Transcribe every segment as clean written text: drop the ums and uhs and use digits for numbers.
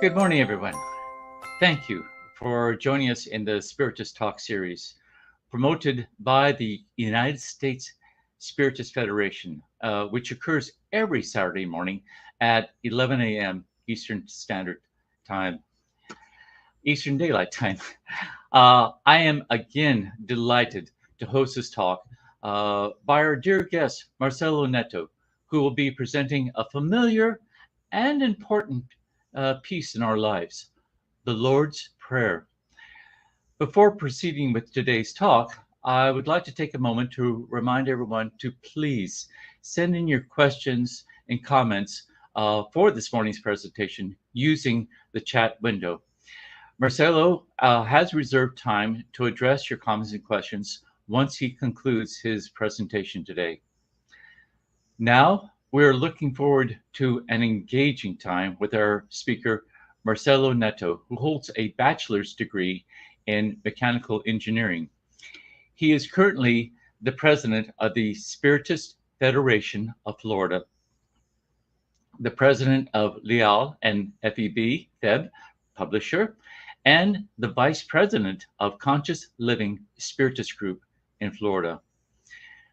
Good morning, everyone. Thank you for joining us in the Spiritist Talk series, promoted by the United States Spiritist Federation, which occurs every Saturday morning at 11 a.m. Eastern Standard Time, Eastern Daylight Time. I am again delighted to host this talk by our dear guest, Marcelo Netto, who will be presenting a familiar and important piece in our lives, the Lord's Prayer. Before proceeding with today's talk, I would like to take a moment to remind everyone to please send in your questions and comments for this morning's presentation using the chat window. Marcelo has reserved time to address your comments and questions once he concludes his presentation today. Now, we're looking forward to an engaging time with our speaker, Marcelo Netto, who holds a bachelor's degree in mechanical engineering. He is currently the president of the Spiritist Federation of Florida, the president of Ligue and FEB publisher, and the vice president of Conscious Living Spiritist Group in Florida.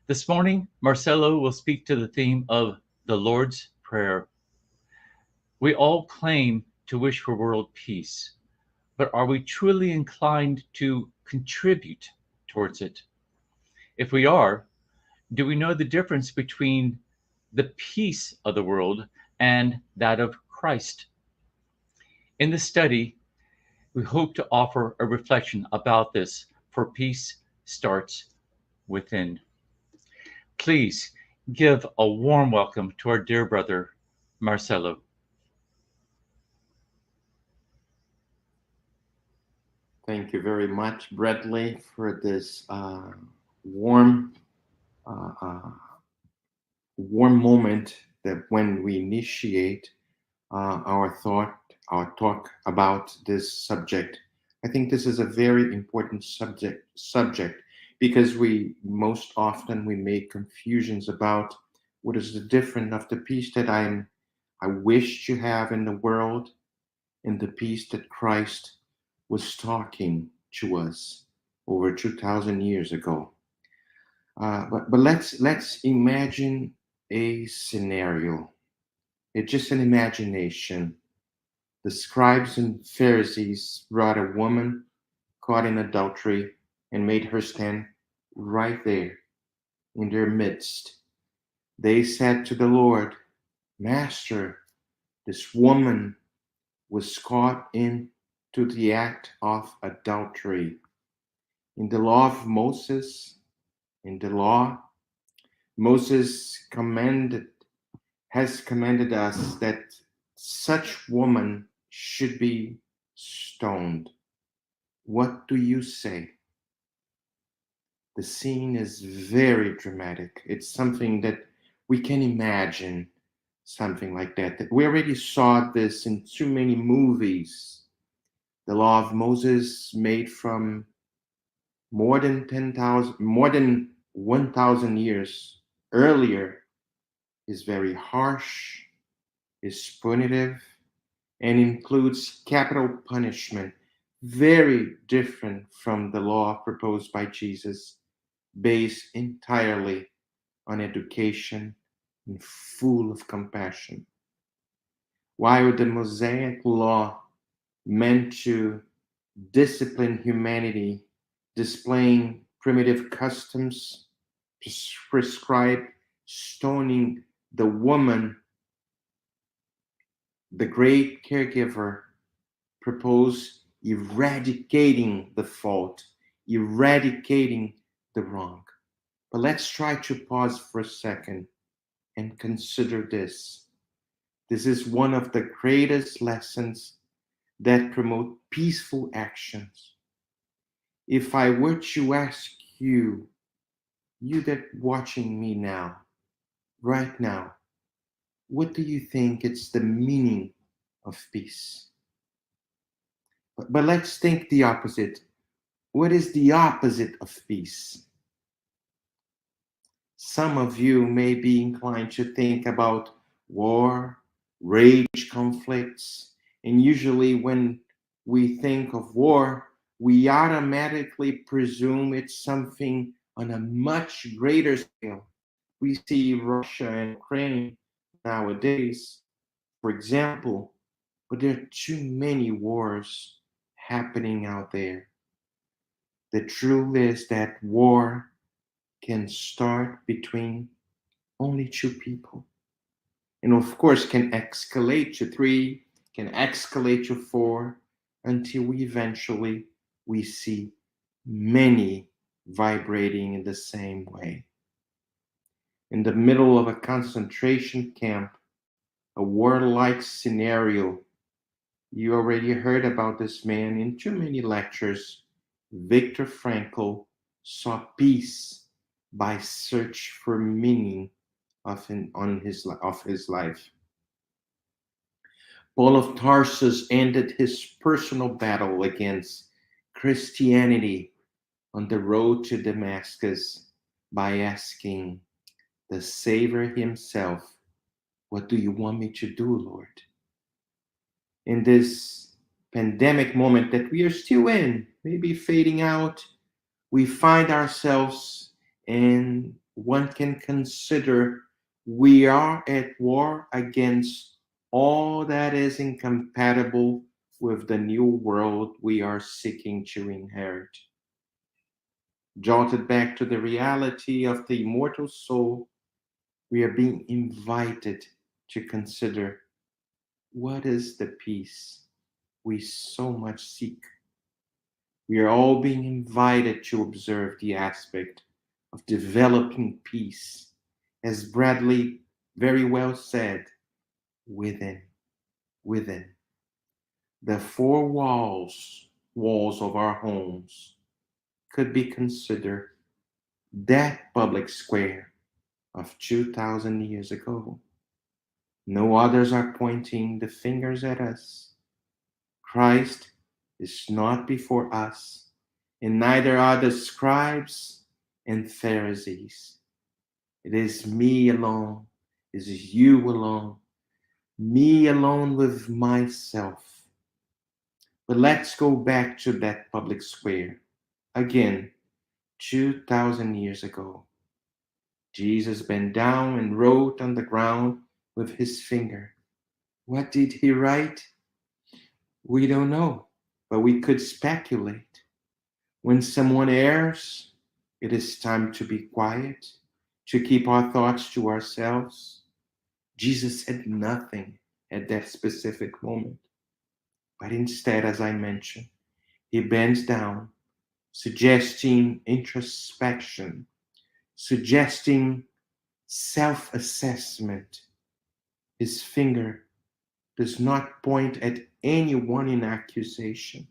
This morning, Marcelo will speak to the theme of the Lord's Prayer. We all claim to wish for world peace, but are we truly inclined to contribute towards it? If we are, do we know the difference between the peace of the world and that of Christ? In this study, we hope to offer a reflection about this, for peace starts within. Please give a warm welcome to our dear brother, Marcelo. Thank you very much, Bradley, for this warm moment that when we initiate our talk about this subject. I think this is a very important subject because we most often make confusions about what is the difference of the peace that I wish to have in the world and the peace that Christ was talking to us over 2,000 years ago. But let's imagine a scenario. It's just an imagination. The scribes and Pharisees brought a woman caught in adultery and made her stand right there in their midst. They said to the Lord, "Master, this woman was caught into the act of adultery. In the law of Moses, Moses has commanded us that such woman should be stoned. What do you say?" The scene is very dramatic. It's something that we can imagine, something like that. We already saw this in too many movies. The law of Moses, made from more than 1,000 years earlier, is very harsh, is punitive, and includes capital punishment, very different from the law proposed by Jesus, based entirely on education and full of compassion. While the Mosaic law meant to discipline humanity, displaying primitive customs, prescribed stoning the woman, the great caregiver proposed eradicating the fault, eradicating the wrong. But let's try to pause for a second and consider this. This is one of the greatest lessons that promote peaceful actions. If I were to ask you that watching me now, right now, what do you think it's the meaning of peace? But let's think the opposite. What is the opposite of peace? Some of you may be inclined to think about war, rage, conflicts, And usually when we think of war, we automatically presume it's something on a much greater scale. We see Russia and Ukraine nowadays, for example, but there are too many wars happening out there. The truth is that war can start between only two people. And of course, can escalate to 3, can escalate to 4, until we see many vibrating in the same way. In the middle of a concentration camp, a warlike scenario. You already heard about this man in too many lectures. Viktor Frankl saw peace by search for meaning of his life. Paul of Tarsus ended his personal battle against Christianity on the road to Damascus by asking the Savior himself, "What do you want me to do, Lord?" In this pandemic moment that we are still in, maybe fading out, we find ourselves, and one can consider we are at war against all that is incompatible with the new world we are seeking to inherit. Jolted back to the reality of the immortal soul, we are being invited to consider, what is the peace we so much seek? We are all being invited to observe the aspect of developing peace, as Bradley very well said, within. The 4 walls of our homes could be considered that public square of 2,000 years ago. No others are pointing the fingers at us. Christ is not before us, and neither are the scribes and Pharisees. It is me alone, it is you alone, me alone with myself. But let's go back to that public square. Again, 2,000 years ago, Jesus bent down and wrote on the ground with his finger. What did he write? We don't know, but we could speculate. When someone errs, it is time to be quiet, to keep our thoughts to ourselves. Jesus said nothing at that specific moment, but instead, as I mentioned, he bends down, suggesting introspection, suggesting self-assessment. His finger does not point at anyone in accusation.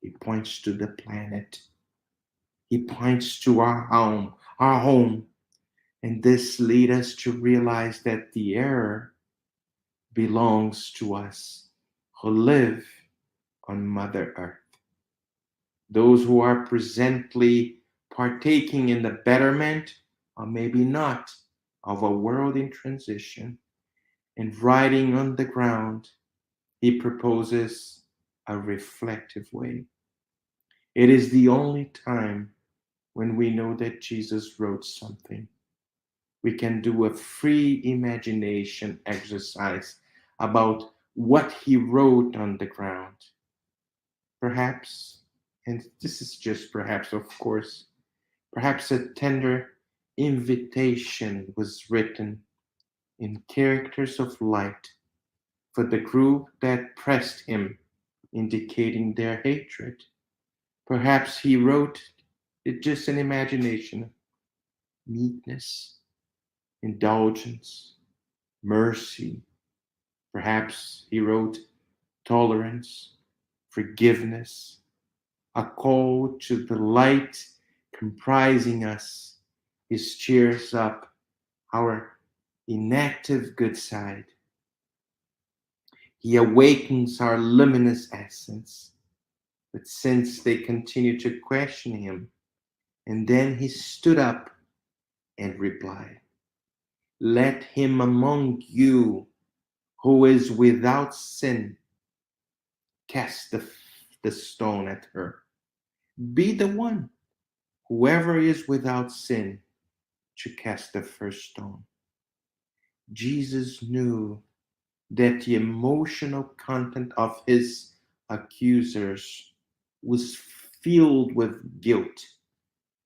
He points to the planet. He points to our home. And this leads us to realize that the error belongs to us who live on Mother Earth. Those who are presently partaking in the betterment, or maybe not, of a world in transition, and writing on the ground, he proposes a reflective way. It is the only time when we know that Jesus wrote something. We can do a free imagination exercise about what he wrote on the ground. Perhaps, and this is just perhaps, of course, perhaps a tender invitation was written in characters of light for the group that pressed him, indicating their hatred. Perhaps he wrote it just in imagination. Meekness, indulgence, mercy. Perhaps he wrote tolerance, forgiveness, a call to the light comprising us. He cheers up our inactive good side. He awakens our luminous essence. But since they continued to question him, and then he stood up and replied, "Let him among you who is without sin cast the stone at her. Be the one, whoever is without sin, to cast the first stone. Jesus knew that the emotional content of his accusers was filled with guilt,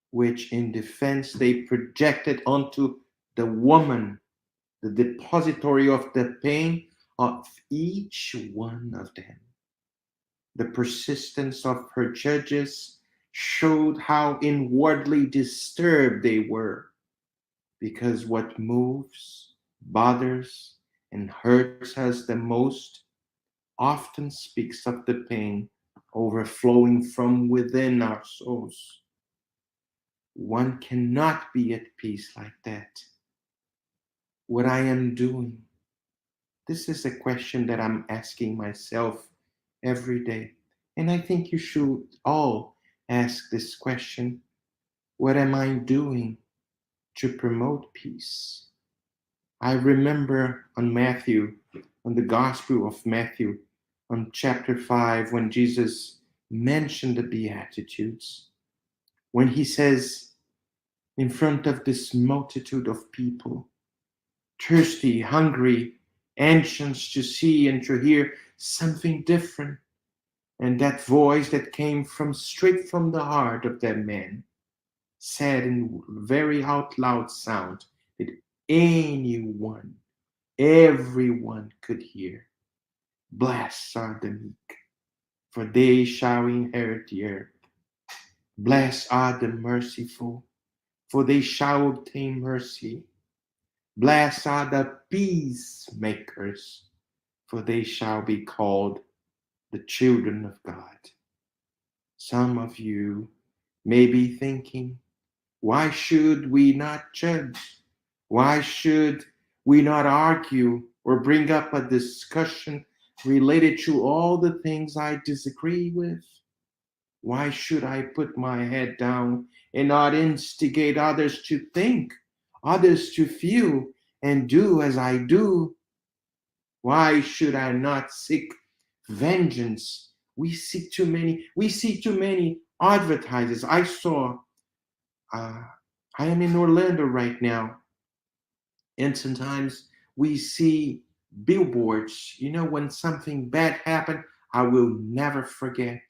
which in defense they projected onto the woman, the depository of the pain of each one of them. The persistence of her judges showed how inwardly disturbed they were, because what moves, bothers, and hurts us the most often speaks of the pain overflowing from within our souls. One cannot be at peace like that. What I am doing, this is a question that I'm asking myself every day. And I think you should all ask this question. What am I doing to promote peace? I remember on the Gospel of Matthew, on chapter 5, when Jesus mentioned the Beatitudes, when he says, in front of this multitude of people, thirsty, hungry, anxious to see and to hear something different, and that voice that came straight from the heart of that man said in very out loud sound that everyone could hear, blessed are the meek, for they shall inherit the earth. Blessed are the merciful, for they shall obtain mercy. Blessed are the peacemakers, for they shall be called the children of God. Some of you may be thinking, why should we not judge? Why should we not argue or bring up a discussion related to all the things I disagree with? Why should I put my head down and not instigate others to think, others to feel and do as I do? Why should I not seek vengeance? We see too many advertisers. I am in Orlando right now, and sometimes we see billboards. When something bad happened, I will never forget.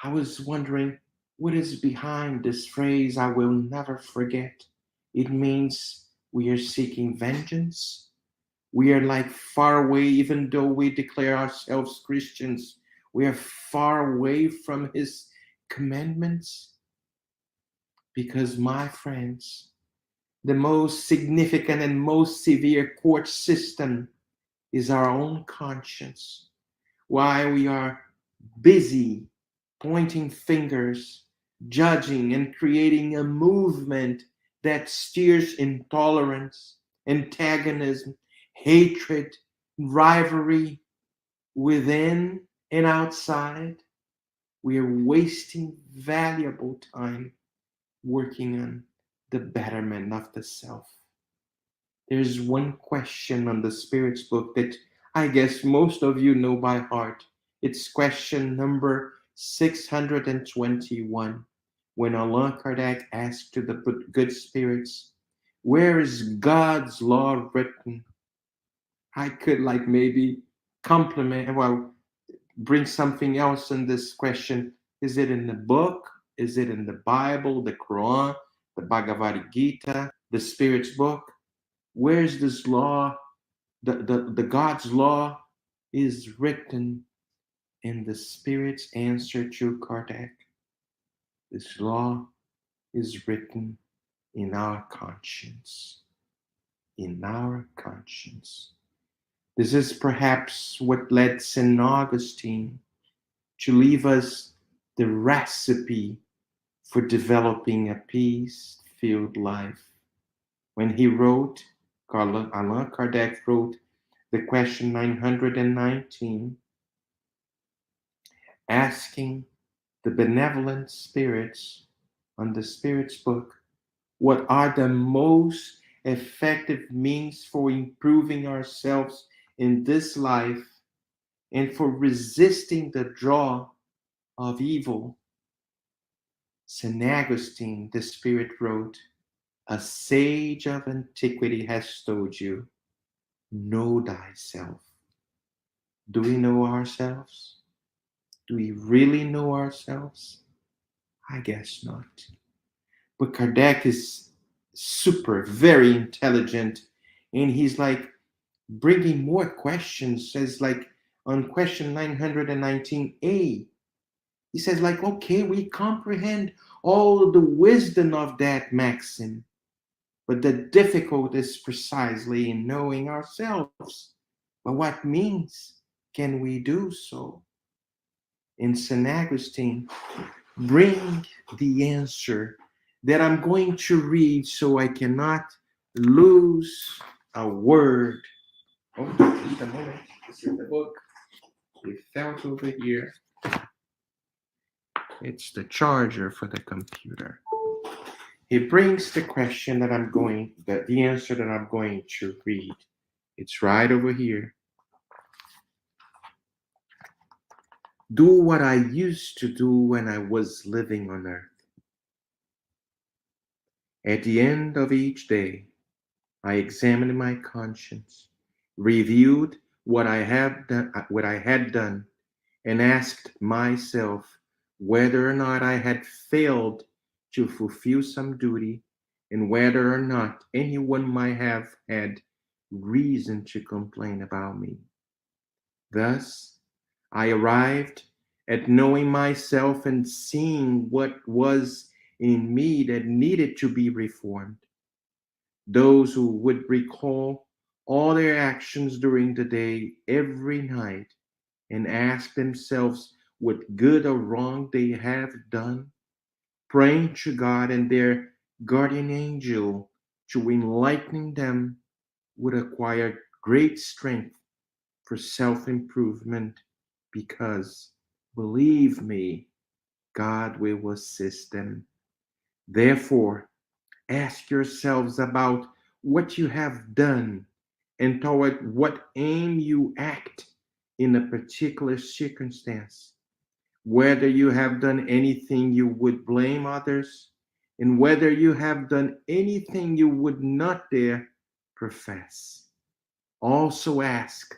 I was wondering, what is behind this phrase, I will never forget? It means we are seeking vengeance. We are like far away, even though we declare ourselves Christians, we are far away from his commandments. Because, my friends, the most significant and most severe court system is our own conscience. While we are busy pointing fingers, judging, and creating a movement that steers intolerance, antagonism, hatred, rivalry within and outside, we are wasting valuable time working on the betterment of the self. There's one question on the Spirit's book that I guess most of you know by heart. It's question number 621, when Allan Kardec asked to the good spirits, where is God's law written? I could maybe bring something else in this question. Is it in the book? Is it in the Bible, the Quran, the Bhagavad Gita, the Spirit's book? Where's this law? The God's law is written in the Spirit's answer to Kardec. This law is written in our conscience. In our conscience. This is perhaps what led St. Augustine to leave us the recipe for developing a peace-filled life. When he wrote, Allan Kardec wrote the question 919, asking the benevolent spirits on the Spirit's book, what are the most effective means for improving ourselves in this life and for resisting the draw of evil. St. Augustine, the Spirit, wrote, "A sage of antiquity has told you, know thyself." Do we know ourselves? Do we really know ourselves? I guess not. But Kardec is very intelligent, and he's like bringing more questions. Says like on question 919a, he says like, okay, we comprehend all the wisdom of that maxim, but the difficulty is precisely in knowing ourselves. But what means can we do so? And St. Augustine bring the answer that I'm going to read so I cannot lose a word. Oh, just a moment. This is the book. It fell over here. It's the charger for the computer. He brings the question that the answer that I'm going to read. It's right over here. Do what I used to do when I was living on earth. At the end of each day, I examined my conscience, reviewed what I had done, and asked myself whether or not I had failed to fulfill some duty, and whether or not anyone might have had reason to complain about me. Thus, I arrived at knowing myself and seeing what was in me that needed to be reformed. Those who would recall all their actions during the day, every night, and ask themselves what good or wrong they have done, praying to God and their guardian angel to enlighten them, would acquire great strength for self-improvement, because, believe me, God will assist them. Therefore, ask yourselves about what you have done and toward what aim you act in a particular circumstance, whether you have done anything you would blame others, and whether you have done anything you would not dare profess. Also ask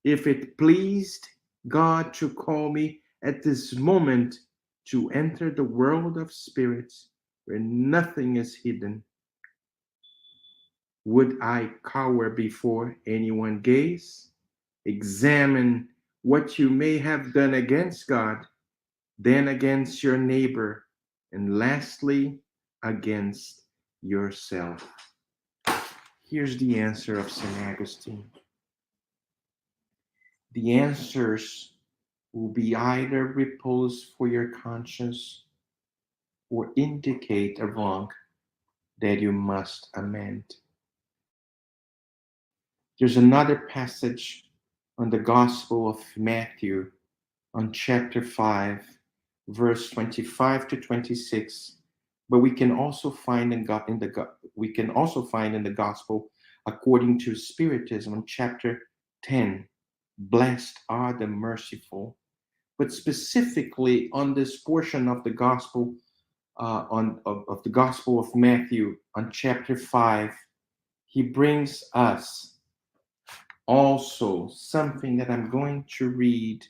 if it pleased God to call me at this moment to enter the world of spirits where nothing is hidden. Would I cower before anyone gaze? Examine what you may have done against God, then against your neighbor, and lastly, against yourself. Here's the answer of St. Augustine. The answers will be either repose for your conscience or indicate a wrong that you must amend. There's another passage on the Gospel of Matthew, on chapter 5, verse 25 to 26, but we can also find in the Gospel according to Spiritism, on chapter 10, blessed are the merciful. But specifically on this portion of the Gospel, of the Gospel of Matthew, on chapter 5, he brings us also something that I'm going to read.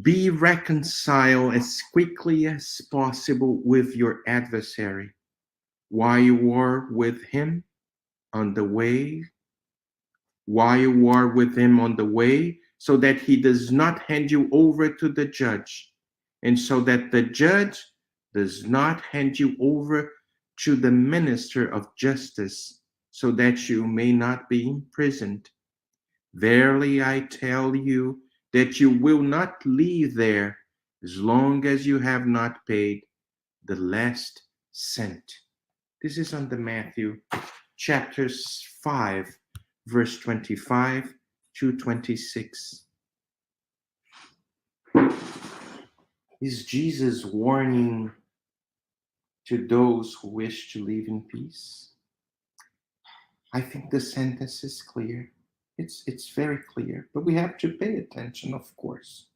Be reconciled as quickly as possible with your adversary while you are with him on the way, so that he does not hand you over to the judge, and so that the judge does not hand you over to the minister of justice, so that you may not be imprisoned. Verily I tell you that you will not leave there as long as you have not paid the last cent. This is on the Matthew chapter 5, verse 25 to 26. Is Jesus warning to those who wish to live in peace? I think the sentence is clear. It's very clear, but we have to pay attention, of course.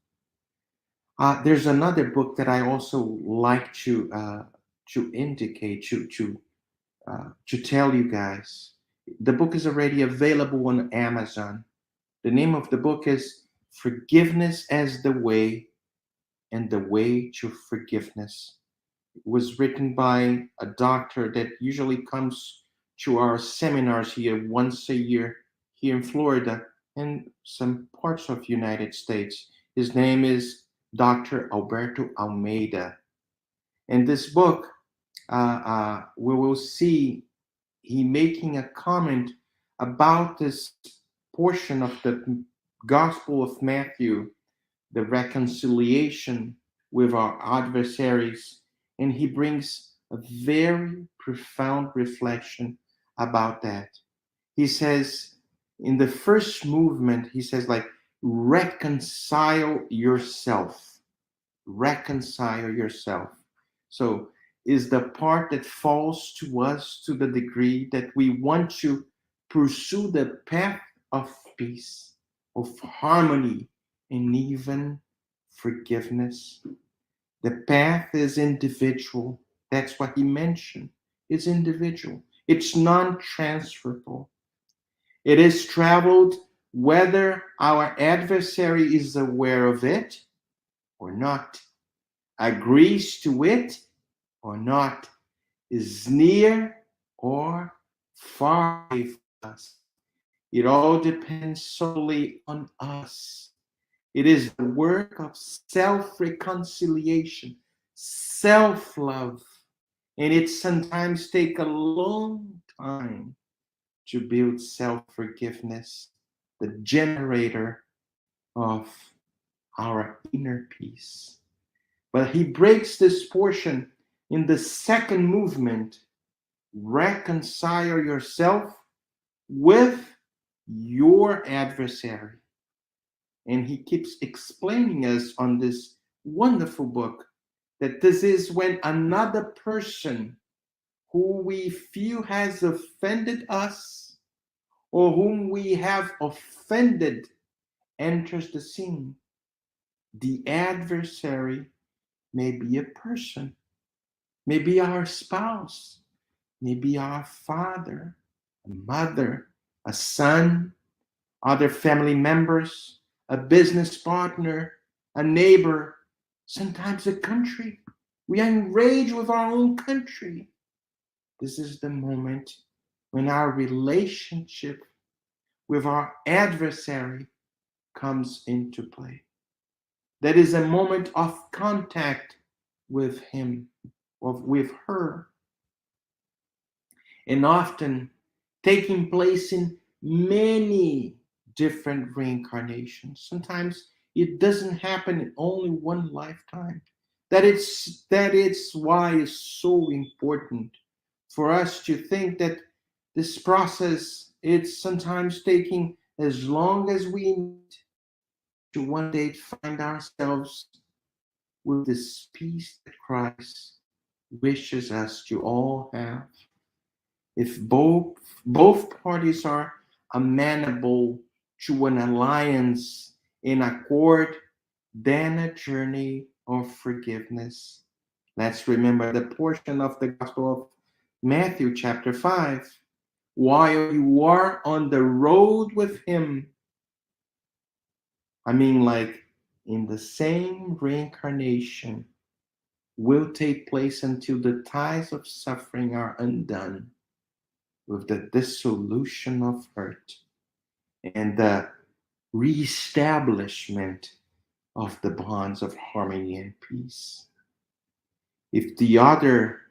There's another book that I also like to indicate, to tell you guys. The book is already available on Amazon. The name of the book is Forgiveness as the Way and the Way to Forgiveness. It was written by a doctor that usually comes to our seminars here once a year here in Florida and some parts of the United States. His name is Dr. Alberto Almeida. In this book, we will see he making a comment about this portion of the Gospel of Matthew, the reconciliation with our adversaries, and he brings a very profound reflection about that. He says, in the first movement, he says, like, reconcile yourself. Reconcile yourself. So is the part that falls to us to the degree that we want to pursue the path of peace, of harmony, and even forgiveness. The path is individual. That's what he mentioned. It's individual. It's non-transferable. It is traveled whether our adversary is aware of it or not, agrees to it or not, is near or far away from us. It all depends solely on us. It is the work of self-reconciliation, self-love, and it sometimes takes a long time to build self-forgiveness, the generator of our inner peace. But he breaks this portion in the second movement, reconcile yourself with your adversary. And he keeps explaining us on this wonderful book that this is when another person who we feel has offended us or whom we have offended enters the scene. The adversary may be a person, maybe our spouse, maybe our father, a mother, a son, other family members, a business partner, a neighbor, sometimes a country. We are enraged with our own country. This is the moment when our relationship with our adversary comes into play. That is a moment of contact with him, or with her, and often taking place in many different reincarnations. Sometimes it doesn't happen in only one lifetime. That is why it's so important for us to think that this process, it's sometimes taking as long as we need to one day find ourselves with this peace that Christ wishes us to all have. If both parties are amenable to an alliance in accord, then a journey of forgiveness. Let's remember the portion of the Gospel of Matthew chapter 5. While you are on the road with him, like in the same reincarnation, will take place until the ties of suffering are undone with the dissolution of hurt and the reestablishment of the bonds of harmony and peace. If the other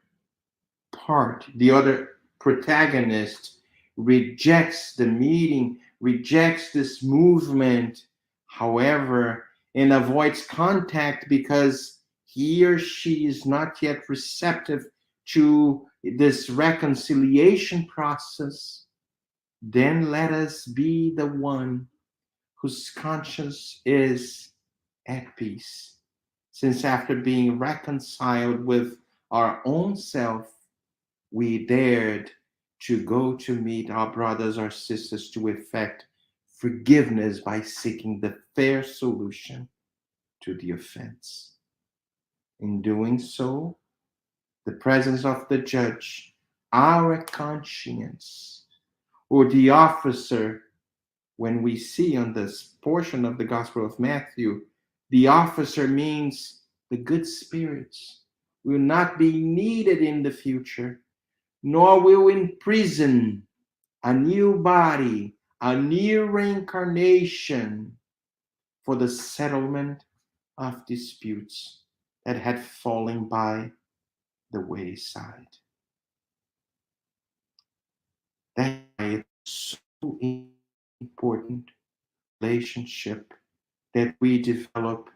part, the other protagonist, rejects the meeting, rejects this movement, however, and avoids contact because he or she is not yet receptive to this reconciliation process, then let us be the one whose conscience is at peace. Since after being reconciled with our own self, we dared to go to meet our brothers or sisters to effect forgiveness by seeking the fair solution to the offense. In doing so, the presence of the judge, our conscience, or the officer, when we see on this portion of the Gospel of Matthew, the officer means the good spirits will not be needed in the future, nor will imprison a new body, a new reincarnation for the settlement of disputes that had fallen by the wayside. That's why it's so important relationship that we develop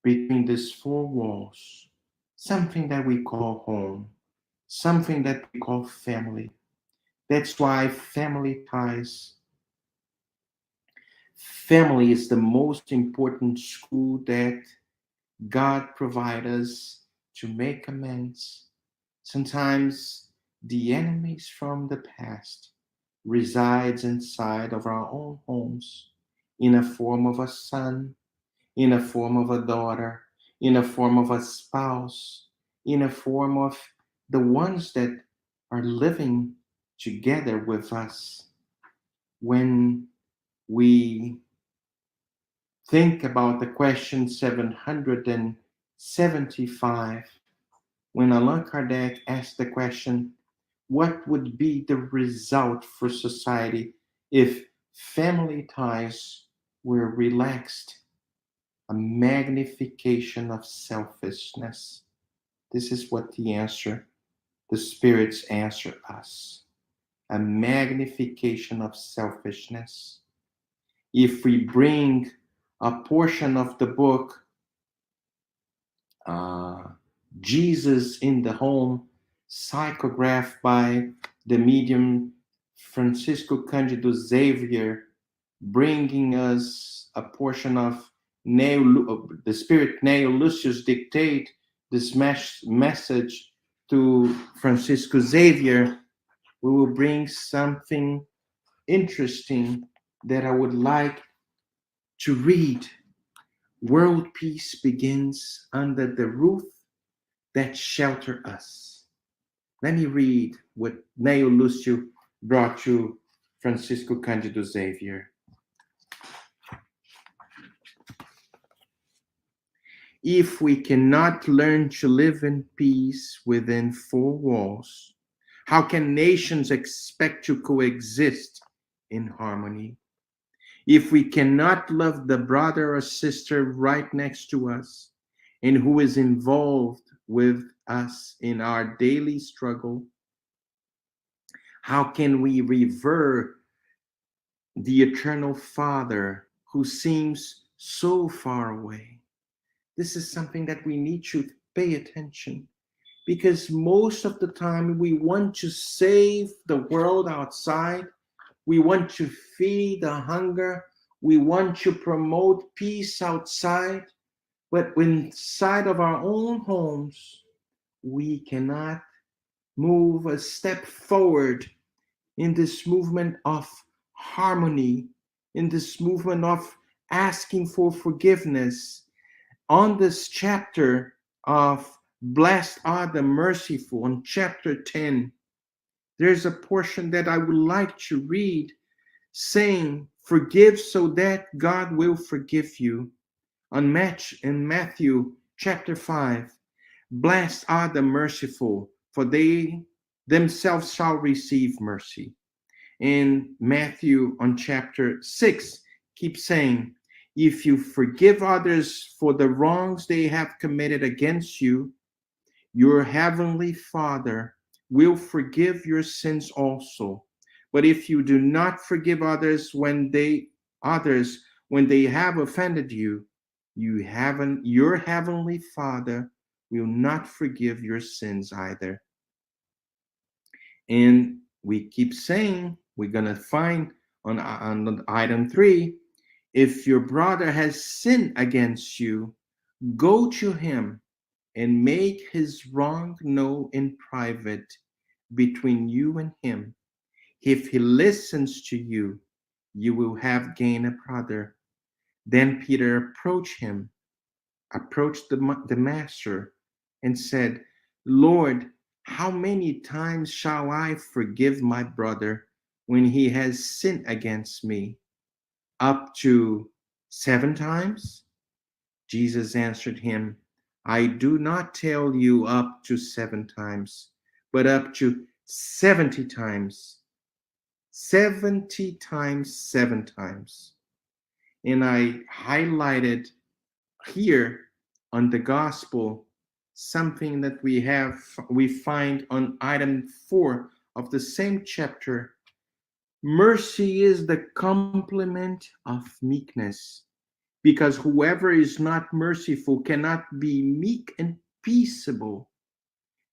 between these four walls, something that we call home, something that we call family. That's why family ties. Family is the most important school that God provides us to make amends. Sometimes the enemies from the past resides inside of our own homes in a form of a son, in a form of a daughter, in a form of a spouse, in a form of the ones that are living together with us. When we think about the question 775, when Allan Kardec asked the question, what would be the result for society if family ties were relaxed? A magnification of selfishness. This is what the spirits answer us. A magnification of selfishness. If we bring a portion of the book, Jesus in the Home, psychographed by the medium Francisco Cândido Xavier, bringing us a portion of the spirit Neo Lucius dictate this message to Francisco Xavier, we will bring something interesting that I would like to read. World peace begins under the roof that shelter us. Let me read what Neo Lucio brought to Francisco Cândido Xavier. If we cannot learn to live in peace within four walls, how can nations expect to coexist in harmony? If we cannot love the brother or sister right next to us and who is involved with us in our daily struggle, how can we revere the eternal Father who seems so far away? This is something that we need to pay attention, because most of the time we want to save the world outside. We want to feed the hunger. We want to promote peace outside. But inside of our own homes, we cannot move a step forward in this movement of harmony, in this movement of asking for forgiveness. On this chapter of Blessed Are the Merciful, on chapter 10, there's a portion that I would like to read saying, forgive so that God will forgive you. In Matthew chapter 5, blessed are the merciful, for they themselves shall receive mercy. In Matthew on chapter 6, keep saying, if you forgive others for the wrongs they have committed against you, your heavenly Father will forgive your sins also. But if you do not forgive others when they have offended you, your heavenly Father will not forgive your sins either. And we keep saying, we're going to find on item 3, if your brother has sinned against you, go to him and make his wrong known in private between you and him. If he listens to you, you will have gained a brother. Then Peter approached the master and said, Lord, how many times shall I forgive my brother when he has sinned against me? Up to 7 times? Jesus answered him, I do not tell you up to 7 times, but up to 70 times. 70 times, 7 times. And I highlighted here on the gospel something that we find on item 4 of the same chapter. Mercy is the complement of meekness, because whoever is not merciful cannot be meek and peaceable.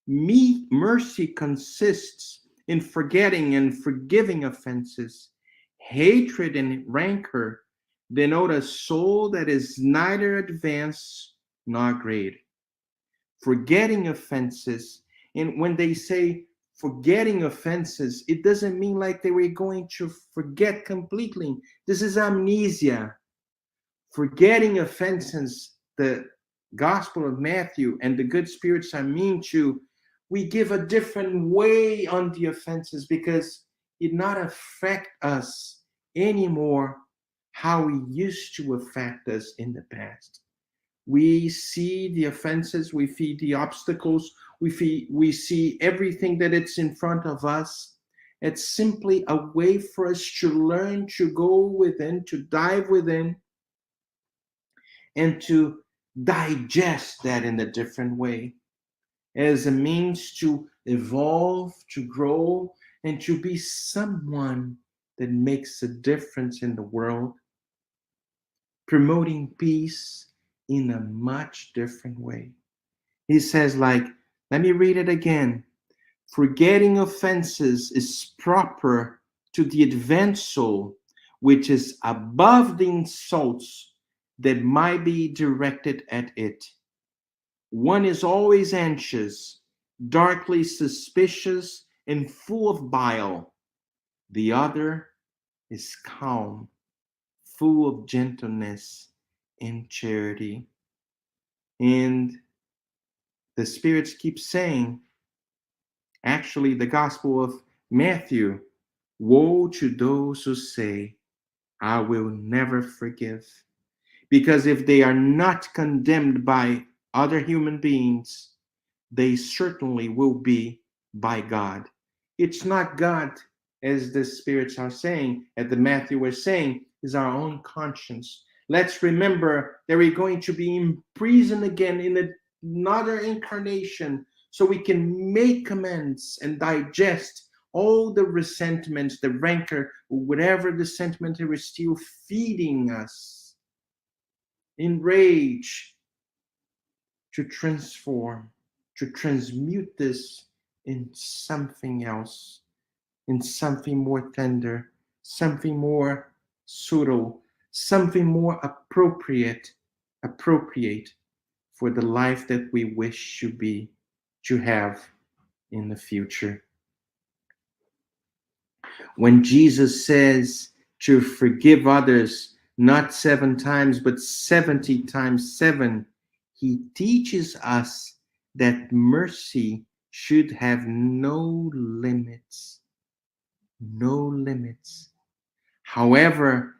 Mercy consists in forgetting and forgiving offenses. Hatred and rancor denote a soul that is neither advanced nor great. Forgetting offenses, and when they say forgetting offenses, it doesn't mean like they were going to forget completely. This is amnesia. Forgetting offenses, the Gospel of Matthew and the good spirits are mean to, we give a different way on the offenses because it not affect us anymore how it used to affect us in the past. We see the offenses, we see the obstacles, we see everything that it's in front of us. It's simply a way for us to learn to go within, to dive within, and to digest that in a different way as a means to evolve, to grow, and to be someone that makes a difference in the world, promoting peace in a much different way. He says, like, let me read it again. Forgetting offenses is proper to the advanced soul, which is above the insults that might be directed at it. One is always anxious, darkly suspicious, and full of bile. The other is calm, full of gentleness and charity. And the spirits keep saying, actually, the Gospel of Matthew, woe to those who say, I will never forgive. Because if they are not condemned by other human beings, they certainly will be by God. It's not God, as the spirits are saying, as the Matthew was saying, is our own conscience. Let's remember that we're going to be imprisoned again in another incarnation so we can make amends and digest all the resentments, the rancor, whatever the sentiment that is still feeding us. Enrage, to transform, to transmute this in something else, in something more tender, something more subtle, something more appropriate for the life that we wish to have in the future. When Jesus says to forgive others not 7 times, but 70 times 7, he teaches us that mercy should have no limits. No limits. However,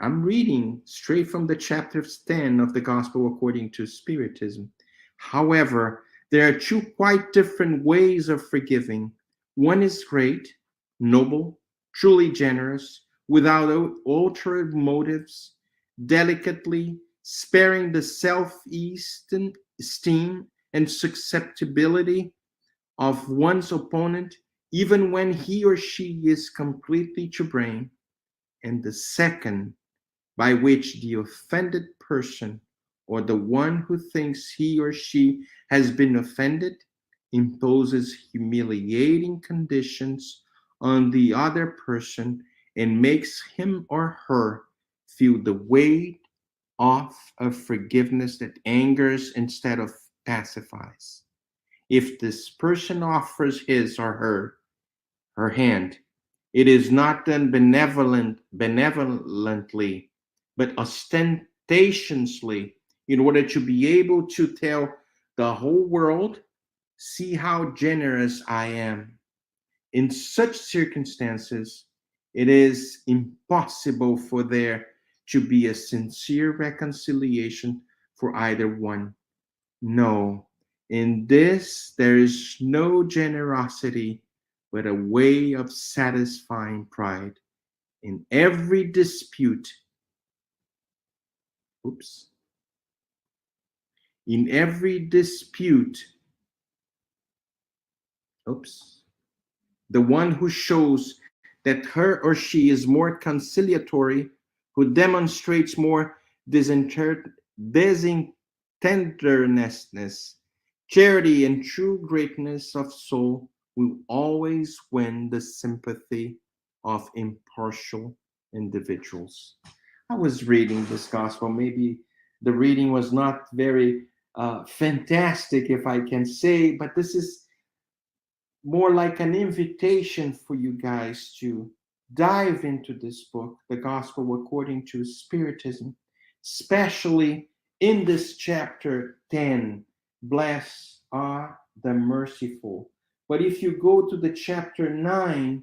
I'm reading straight from the chapter 10 of the Gospel according to Spiritism. However, there are 2 quite different ways of forgiving. One is great, noble, truly generous, without ulterior motives, delicately sparing the self-esteem and susceptibility of one's opponent, even when he or she is completely to blame. And the second, by which the offended person or the one who thinks he or she has been offended imposes humiliating conditions on the other person and makes him or her feel the weight of forgiveness that angers instead of pacifies. If this person offers his or her hand, It is not done benevolently, but ostentatiously, in order to be able to tell the whole world, see how generous I am. In such circumstances, it is impossible for there to be a sincere reconciliation for either one. No, in this there is no generosity, but a way of satisfying pride. In every dispute, oops, in every dispute, the one who shows that her or she is more conciliatory, who demonstrates more disinterestedness, charity, and true greatness of soul will always win the sympathy of impartial individuals. I was reading this gospel. Maybe the reading was not very fantastic, if I can say, but this is more like an invitation for you guys to dive into this book, The Gospel According to Spiritism, especially in this chapter 10, Blessed are the Merciful. But if you go to the chapter 9,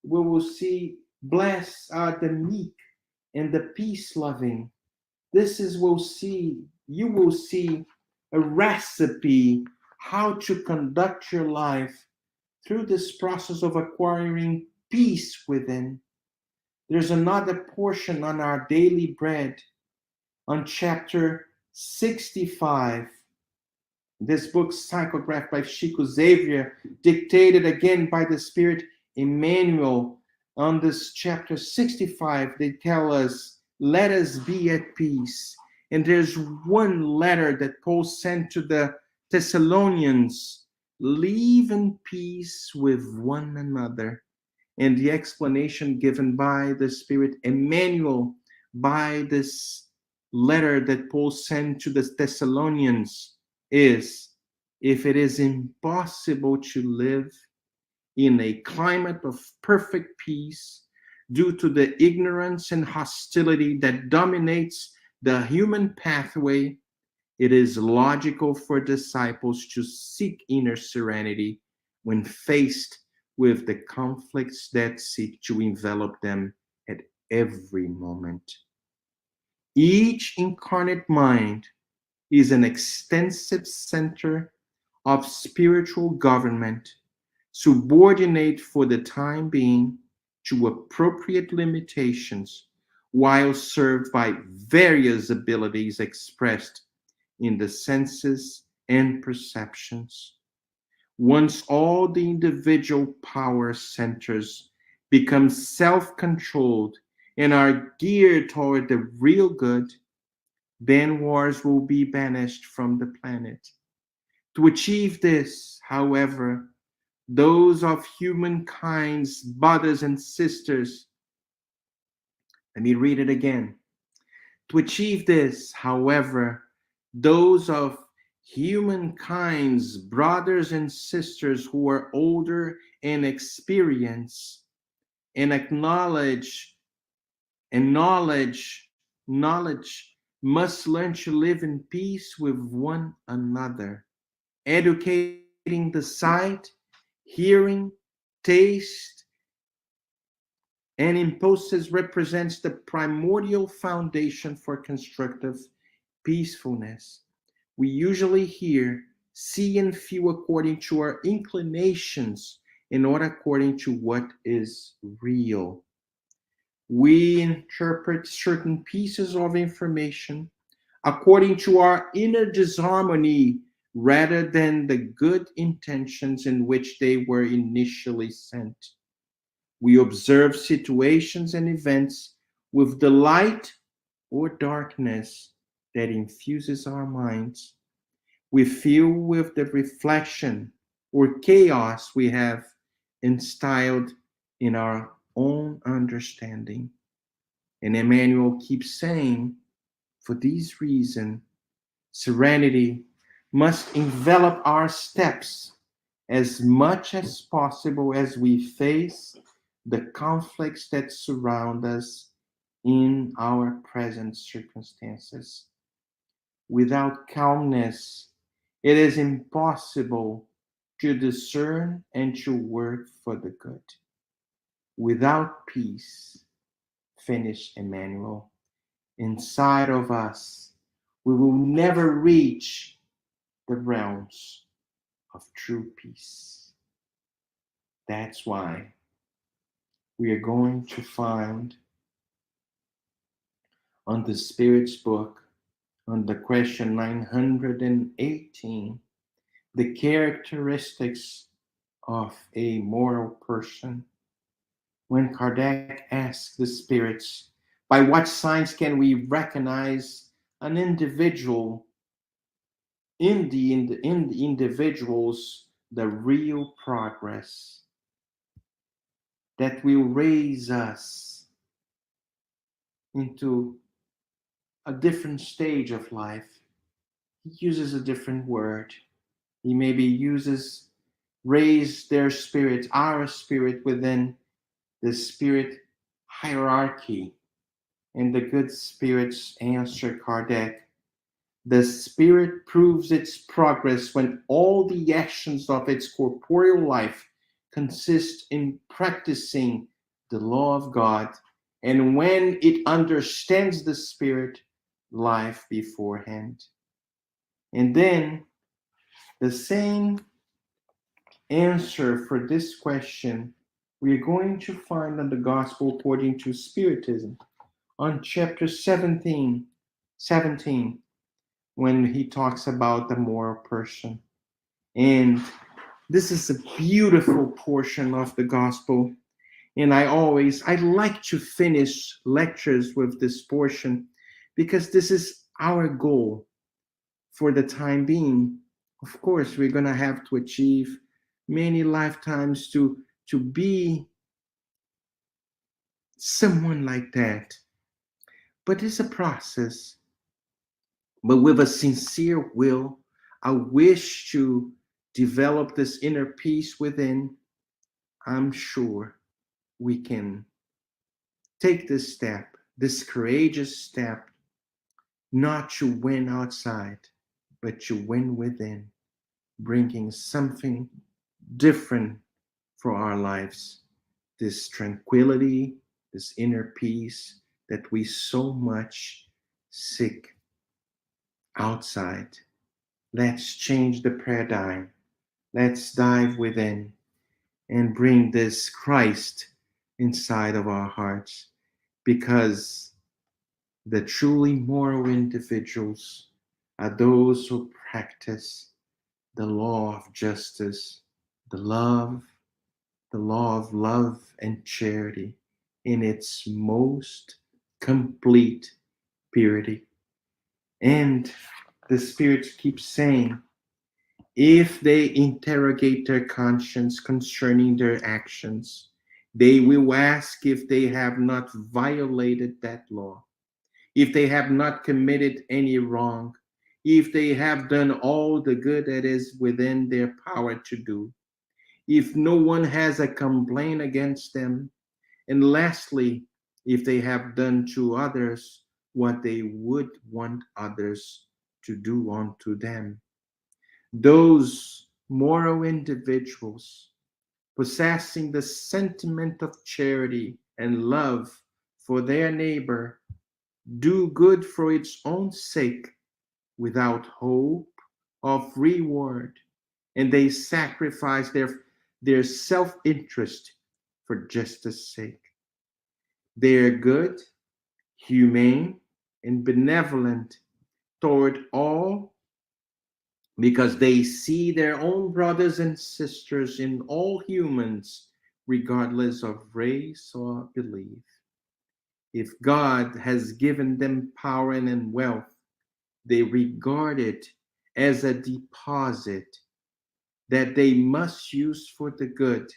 we will see, Blessed are the meek and the peace-loving. You will see a recipe how to conduct your life through this process of acquiring peace within. There's another portion on our daily bread on chapter 65. This book, psychographed by Chico Xavier, dictated again by the Spirit Emmanuel. On this chapter 65, they tell us, let us be at peace. And there's one letter that Paul sent to the Thessalonians, live in peace with one another. And the explanation given by the Spirit Emmanuel by this letter that Paul sent to the Thessalonians is, if it is impossible to live in a climate of perfect peace due to the ignorance and hostility that dominates the human pathway, it is logical for disciples to seek inner serenity when faced with the conflicts that seek to envelop them at every moment. Each incarnate mind is an extensive center of spiritual government, subordinate for the time being to appropriate limitations, while served by various abilities expressed in the senses and perceptions. Once all the individual power centers become self-controlled and are geared toward the real good, then wars will be banished from the planet. To achieve this, however, those of humankind's brothers and sisters, let me read it again. To achieve this, however, those of humankind's brothers and sisters who are older and experienced and knowledge must learn to live in peace with one another, educating the sight, hearing, taste, and impulses represents the primordial foundation for constructive peacefulness. We usually hear, see, and feel according to our inclinations and not according to what is real. We interpret certain pieces of information according to our inner disharmony rather than the good intentions in which they were initially sent. We observe situations and events with the light or darkness that infuses our minds. We feel with the reflection or chaos we have instilled in our own understanding. And Emmanuel keeps saying, for this reason, serenity must envelop our steps as much as possible as we face the conflicts that surround us in our present circumstances. Without calmness, it is impossible to discern and to work for the good. Without peace, finish Emmanuel, inside of us, we will never reach the realms of true peace. That's why we are going to find on the Spirit's book, on the question 918, the characteristics of a moral person. When Kardec asked the spirits, by what signs can we recognize an individual in the individuals the real progress that will raise us into a different stage of life? He uses a different word. He maybe uses raise their spirit, our spirit, within the spirit hierarchy. And the good spirits answer Kardec, the spirit proves its progress when all the actions of its corporeal life consist in practicing the law of God, and when it understands the spirit life beforehand. And then the same answer for this question we are going to find on the Gospel according to Spiritism, on chapter 17, when he talks about the moral person. And this is a beautiful portion of the Gospel. And I like to finish lectures with this portion because this is our goal for the time being. Of course, we're going to have to achieve many lifetimes to be someone like that. But it's a process. But with a sincere will, a wish to develop this inner peace within, I'm sure we can take this step, this courageous step, not to win outside, but to win within, bringing something different for our lives, this tranquility, this inner peace that we so much seek outside. Let's change the paradigm. Let's dive within and bring this Christ inside of our hearts, because the truly moral individuals are those who practice the law of justice, the law of love and charity in its most complete purity. And the Spirit keeps saying, if they interrogate their conscience concerning their actions, they will ask if they have not violated that law, if they have not committed any wrong, if they have done all the good that is within their power to do, if no one has a complaint against them, and lastly, if they have done to others what they would want others to do unto them. Those moral individuals possessing the sentiment of charity and love for their neighbor do good for its own sake without hope of reward, and they sacrifice their self-interest for justice sake. They are good, humane, and benevolent toward all because they see their own brothers and sisters in all humans, regardless of race or belief. If God has given them power and wealth, they regard it as a deposit that they must use for the good.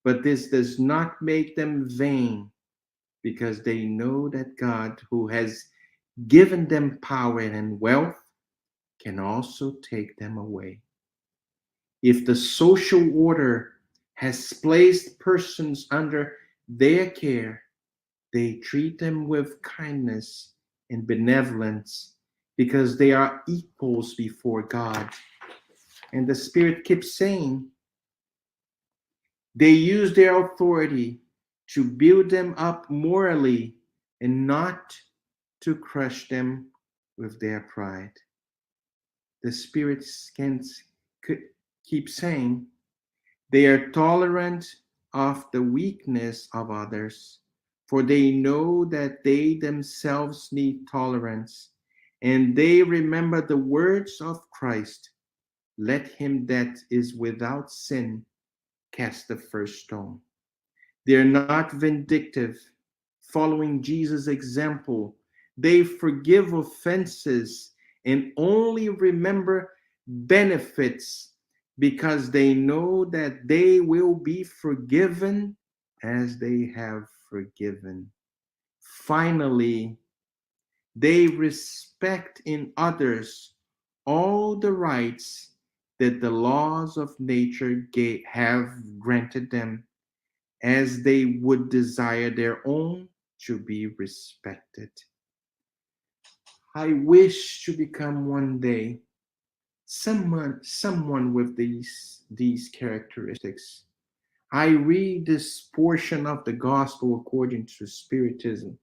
But this does not make them vain, because they know that God, who has given them power and wealth, can also take them away. If the social order has placed persons under their care. They treat them with kindness and benevolence because they are equals before God. And the Spirit keeps saying, they use their authority to build them up morally and not to crush them with their pride. The Spirit keep saying, they are tolerant of the weakness of others, for they know that they themselves need tolerance, and they remember the words of Christ, let him that is without sin cast the first stone. They're not vindictive, following Jesus' example. They forgive offenses and only remember benefits because they know that they will be forgiven as they have forgiven. Finally, they respect in others all the rights that the laws of nature have granted them, as they would desire their own to be respected. I wish to become one day someone with these characteristics. I read this portion of the gospel according to Spiritism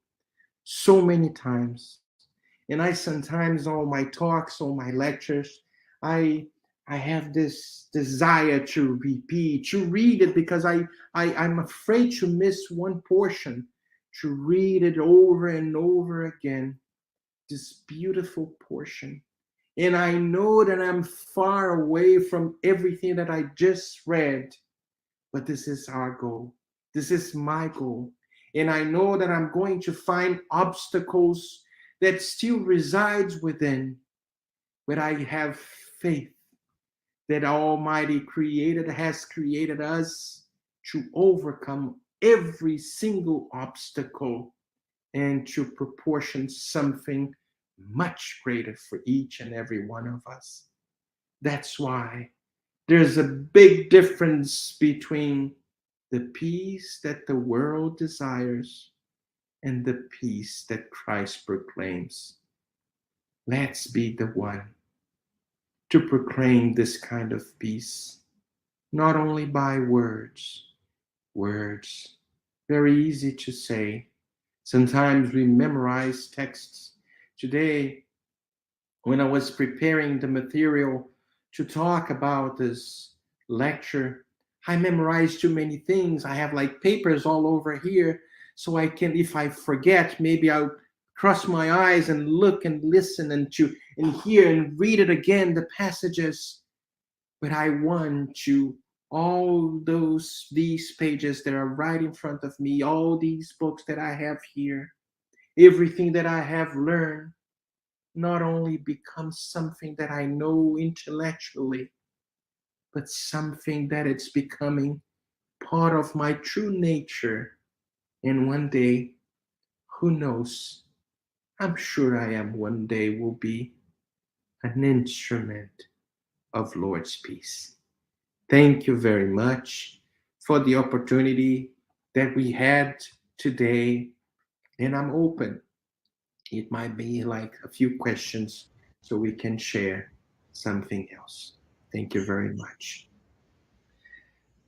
so many times, and I sometimes all my talks, all my lectures, I have this desire to repeat, to read it, because I'm afraid to miss one portion, to read it over and over again, this beautiful portion. And I know that I'm far away from everything that I just read, but this is our goal. This is my goal. And I know that I'm going to find obstacles that still resides within, but I have faith that Almighty has created us to overcome every single obstacle and to proportion something much greater for each and every one of us. That's why there's a big difference between the peace that the world desires and the peace that Christ proclaims. Let's be the one to proclaim this kind of peace, not only by words, very easy to say. Sometimes we memorize texts. Today, when I was preparing the material to talk about this lecture, I memorized too many things. I have like papers all over here, so I can, if I forget, maybe I'll cross my eyes and look and listen and hear and read it again, the passages. But I want to, all these pages that are right in front of me, all these books that I have here, everything that I have learned, not only becomes something that I know intellectually, but something that it's becoming part of my true nature. And one day, who knows, I'm sure I am one day will be an instrument of Lord's peace. Thank you very much for the opportunity that we had today, and I'm open. It might be like a few questions so we can share something else. Thank you very much.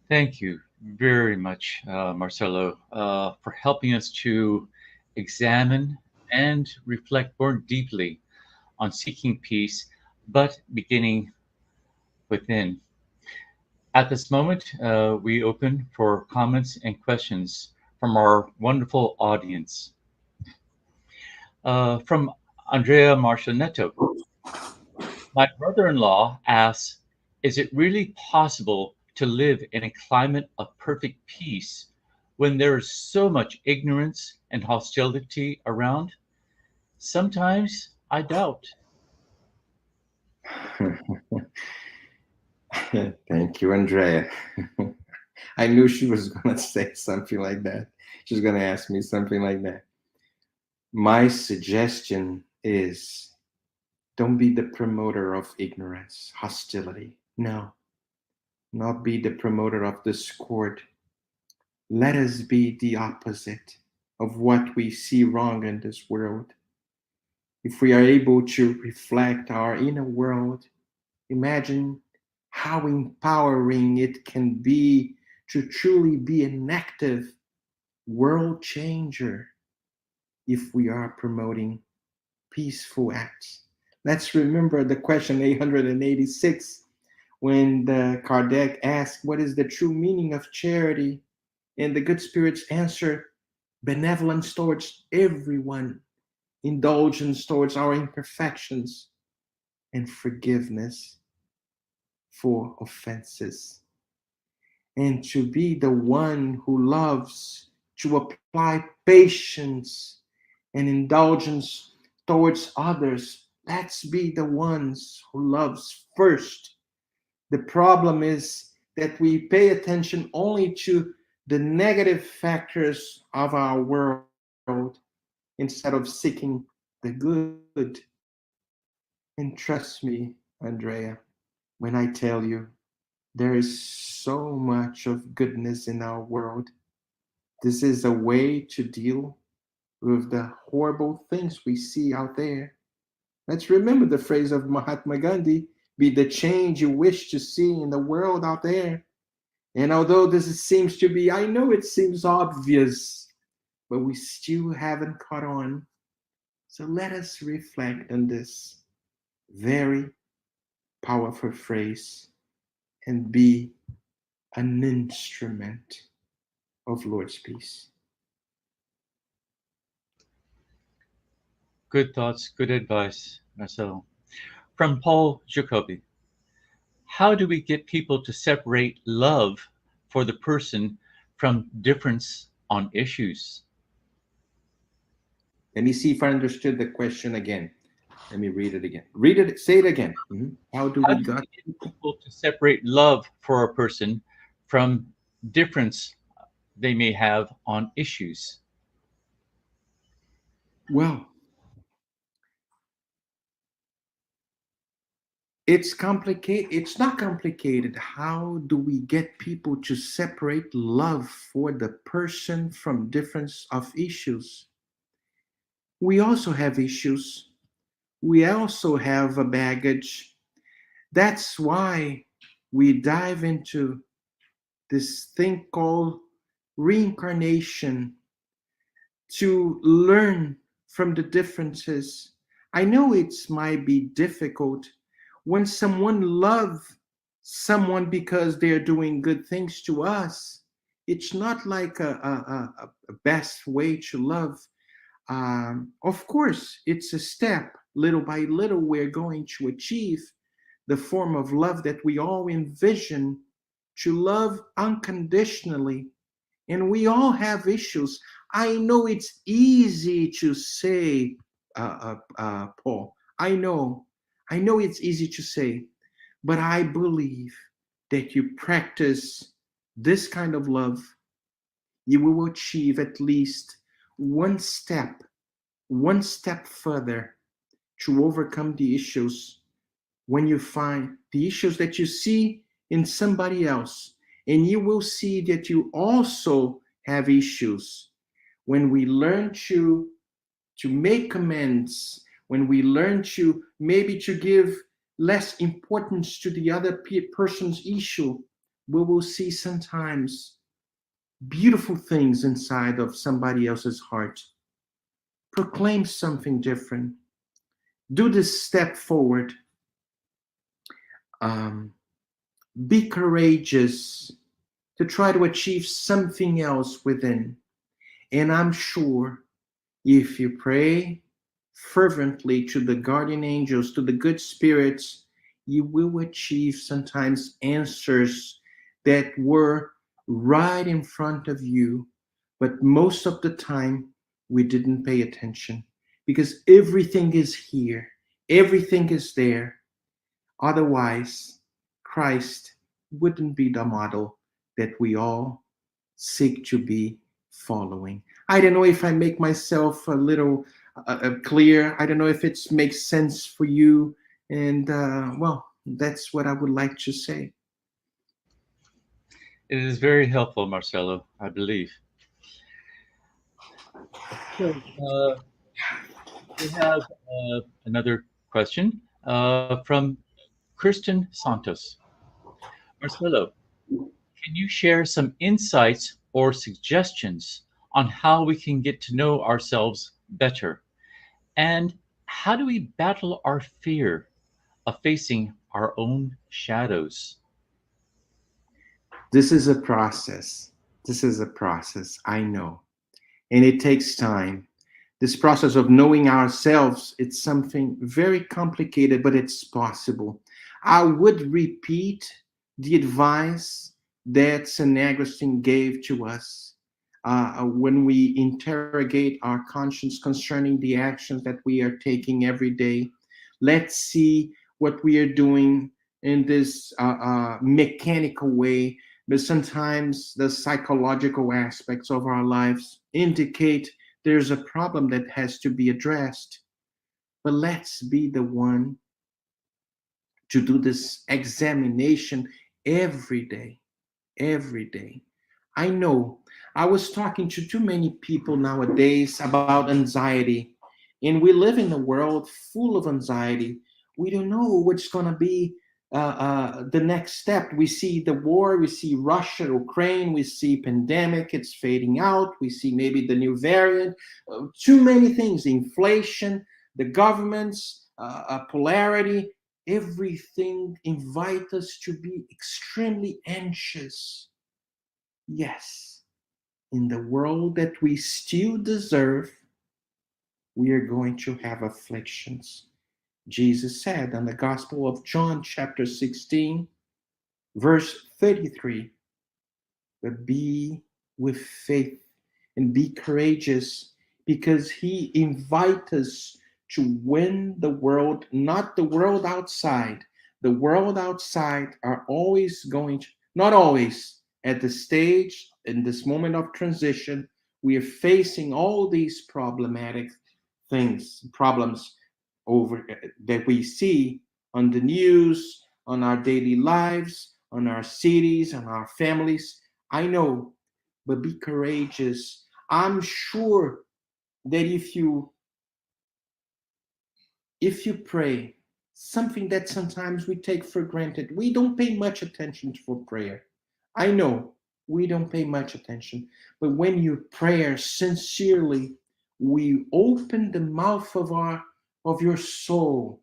Thank you very much, Marcelo, for helping us to examine and reflect more deeply on seeking peace, but beginning within. At this moment, we open for comments and questions from our wonderful audience. From Andrea Marcia Netto, my brother-in-law asks, is it really possible to live in a climate of perfect peace when there is so much ignorance and hostility around? Sometimes I doubt. Thank you, Andrea. I knew she was going to say something like that. She's going to ask me something like that. My suggestion is, don't be the promoter of ignorance, hostility. No, not be the promoter of discord. Let us be the opposite of what we see wrong in this world. If we are able to reflect our inner world, imagine how empowering it can be to truly be an active world changer if we are promoting peaceful acts. Let's remember the question 886 when the Kardec asked, what is the true meaning of charity? And the good spirits answer, benevolence towards everyone, indulgence towards our imperfections, and forgiveness for offenses. And to be the one who loves, to apply patience and indulgence towards others. Let's be the ones who loves first. The problem is that we pay attention only to the negative factors of our world instead of seeking the good. And trust me, Andrea, when I tell you there is so much of goodness in our world. This is a way to deal with the horrible things we see out there. Let's remember the phrase of Mahatma Gandhi, be the change you wish to see in the world out there. And although this seems to be, I know it seems obvious, but we still haven't caught on. So let us reflect on this very powerful phrase and be an instrument of Lord's peace. Good thoughts, good advice, Marcelo. From Paul Jacoby. How do we get people to separate love for the person from difference on issues? Let me see if I understood the question again. Let me read it again. Read it, say it again. How do we get people to separate love for a person from difference they may have on issues? Well, it's complicated. It's not complicated. How do we get people to separate love for the person from difference of issues? We also have issues. We also have a baggage. That's why we dive into this thing called reincarnation to learn from the differences. I know it might be difficult when someone loves someone because they're doing good things to us. It's not like a best way to love. Of course, it's a step. Little by little, we're going to achieve the form of love that we all envision, to love unconditionally. And we all have issues. I know it's easy to say, Paul. I know it's easy to say, but I believe that you practice this kind of love, you will achieve at least one step further to overcome the issues. When you find the issues that you see in somebody else, and you will see that you also have issues. When we learn to make amends, when we learn to maybe to give less importance to the other person's issue, we will see sometimes beautiful things inside of somebody else's heart. Proclaim something different. Do this step forward. Be courageous to try to achieve something else within. And I'm sure if you pray fervently to the guardian angels, to the good spirits, you will achieve sometimes answers that were right in front of you. But most of the time, we didn't pay attention because everything is here, everything is there. Otherwise, Christ wouldn't be the model that we all seek to be following. I don't know if I make myself a little clear. I don't know if it makes sense for you. And well, that's what I would like to say. It is very helpful, Marcelo, I believe. So we have another question from Kristen Santos. Marcelo, can you share some insights or suggestions on how we can get to know ourselves better? And how do we battle our fear of facing our own shadows? This is a process. This is a process, I know. And it takes time. This process of knowing ourselves, it's something very complicated, but it's possible. I would repeat the advice that St. Augustine gave to us when we interrogate our conscience concerning the actions that we are taking every day. Let's see what we are doing in this mechanical way, but sometimes the psychological aspects of our lives indicate there's a problem that has to be addressed. But let's be the one to do this examination every day. Every day. I know I was talking to too many people nowadays about anxiety, and we live in a world full of anxiety. We don't know what's going to be the next step. We see the war, we see Russia, Ukraine, we see pandemic, it's fading out. We see maybe the new variant, too many things, inflation, the governments, polarity, everything invite us to be extremely anxious. Yes, in the world that we still deserve, we are going to have afflictions. Jesus said in the Gospel of John, chapter 16, verse 33, but be with faith and be courageous, because he invites us to win the world, not the world outside. The world outside are always going to, not always, at the stage, in this moment of transition, we are facing all these problematic things, problems over that we see on the news, on our daily lives, on our cities, on our families. I know, but be courageous. I'm sure that if you pray, something that sometimes we take for granted, we don't pay much attention for prayer. I know we don't pay much attention, but when you pray sincerely, we open the mouth of your soul.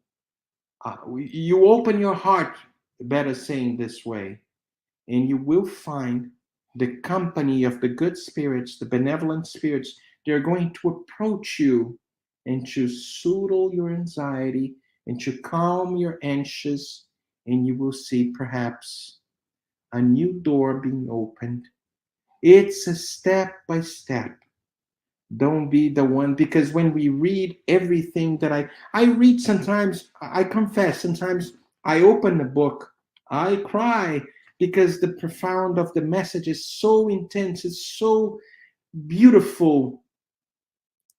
You open your heart, better saying this way, and you will find the company of the good spirits, the benevolent spirits. They're going to approach you and to soothe your anxiety and to calm your anxious, and you will see perhaps a new door being opened. It's a step by step. Don't be the one, because when we read everything that I read, sometimes I confess, sometimes I open the book, I cry, because the profound of the message is so intense, it's so beautiful,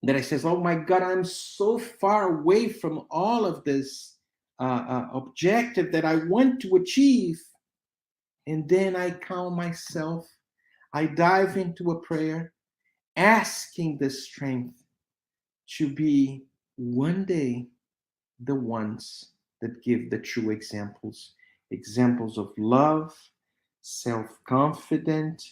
that I says, oh my God, I'm so far away from all of this objective that I want to achieve. And then I calm myself, I dive into a prayer, asking the strength to be one day the ones that give the true examples, examples of love, self-confident,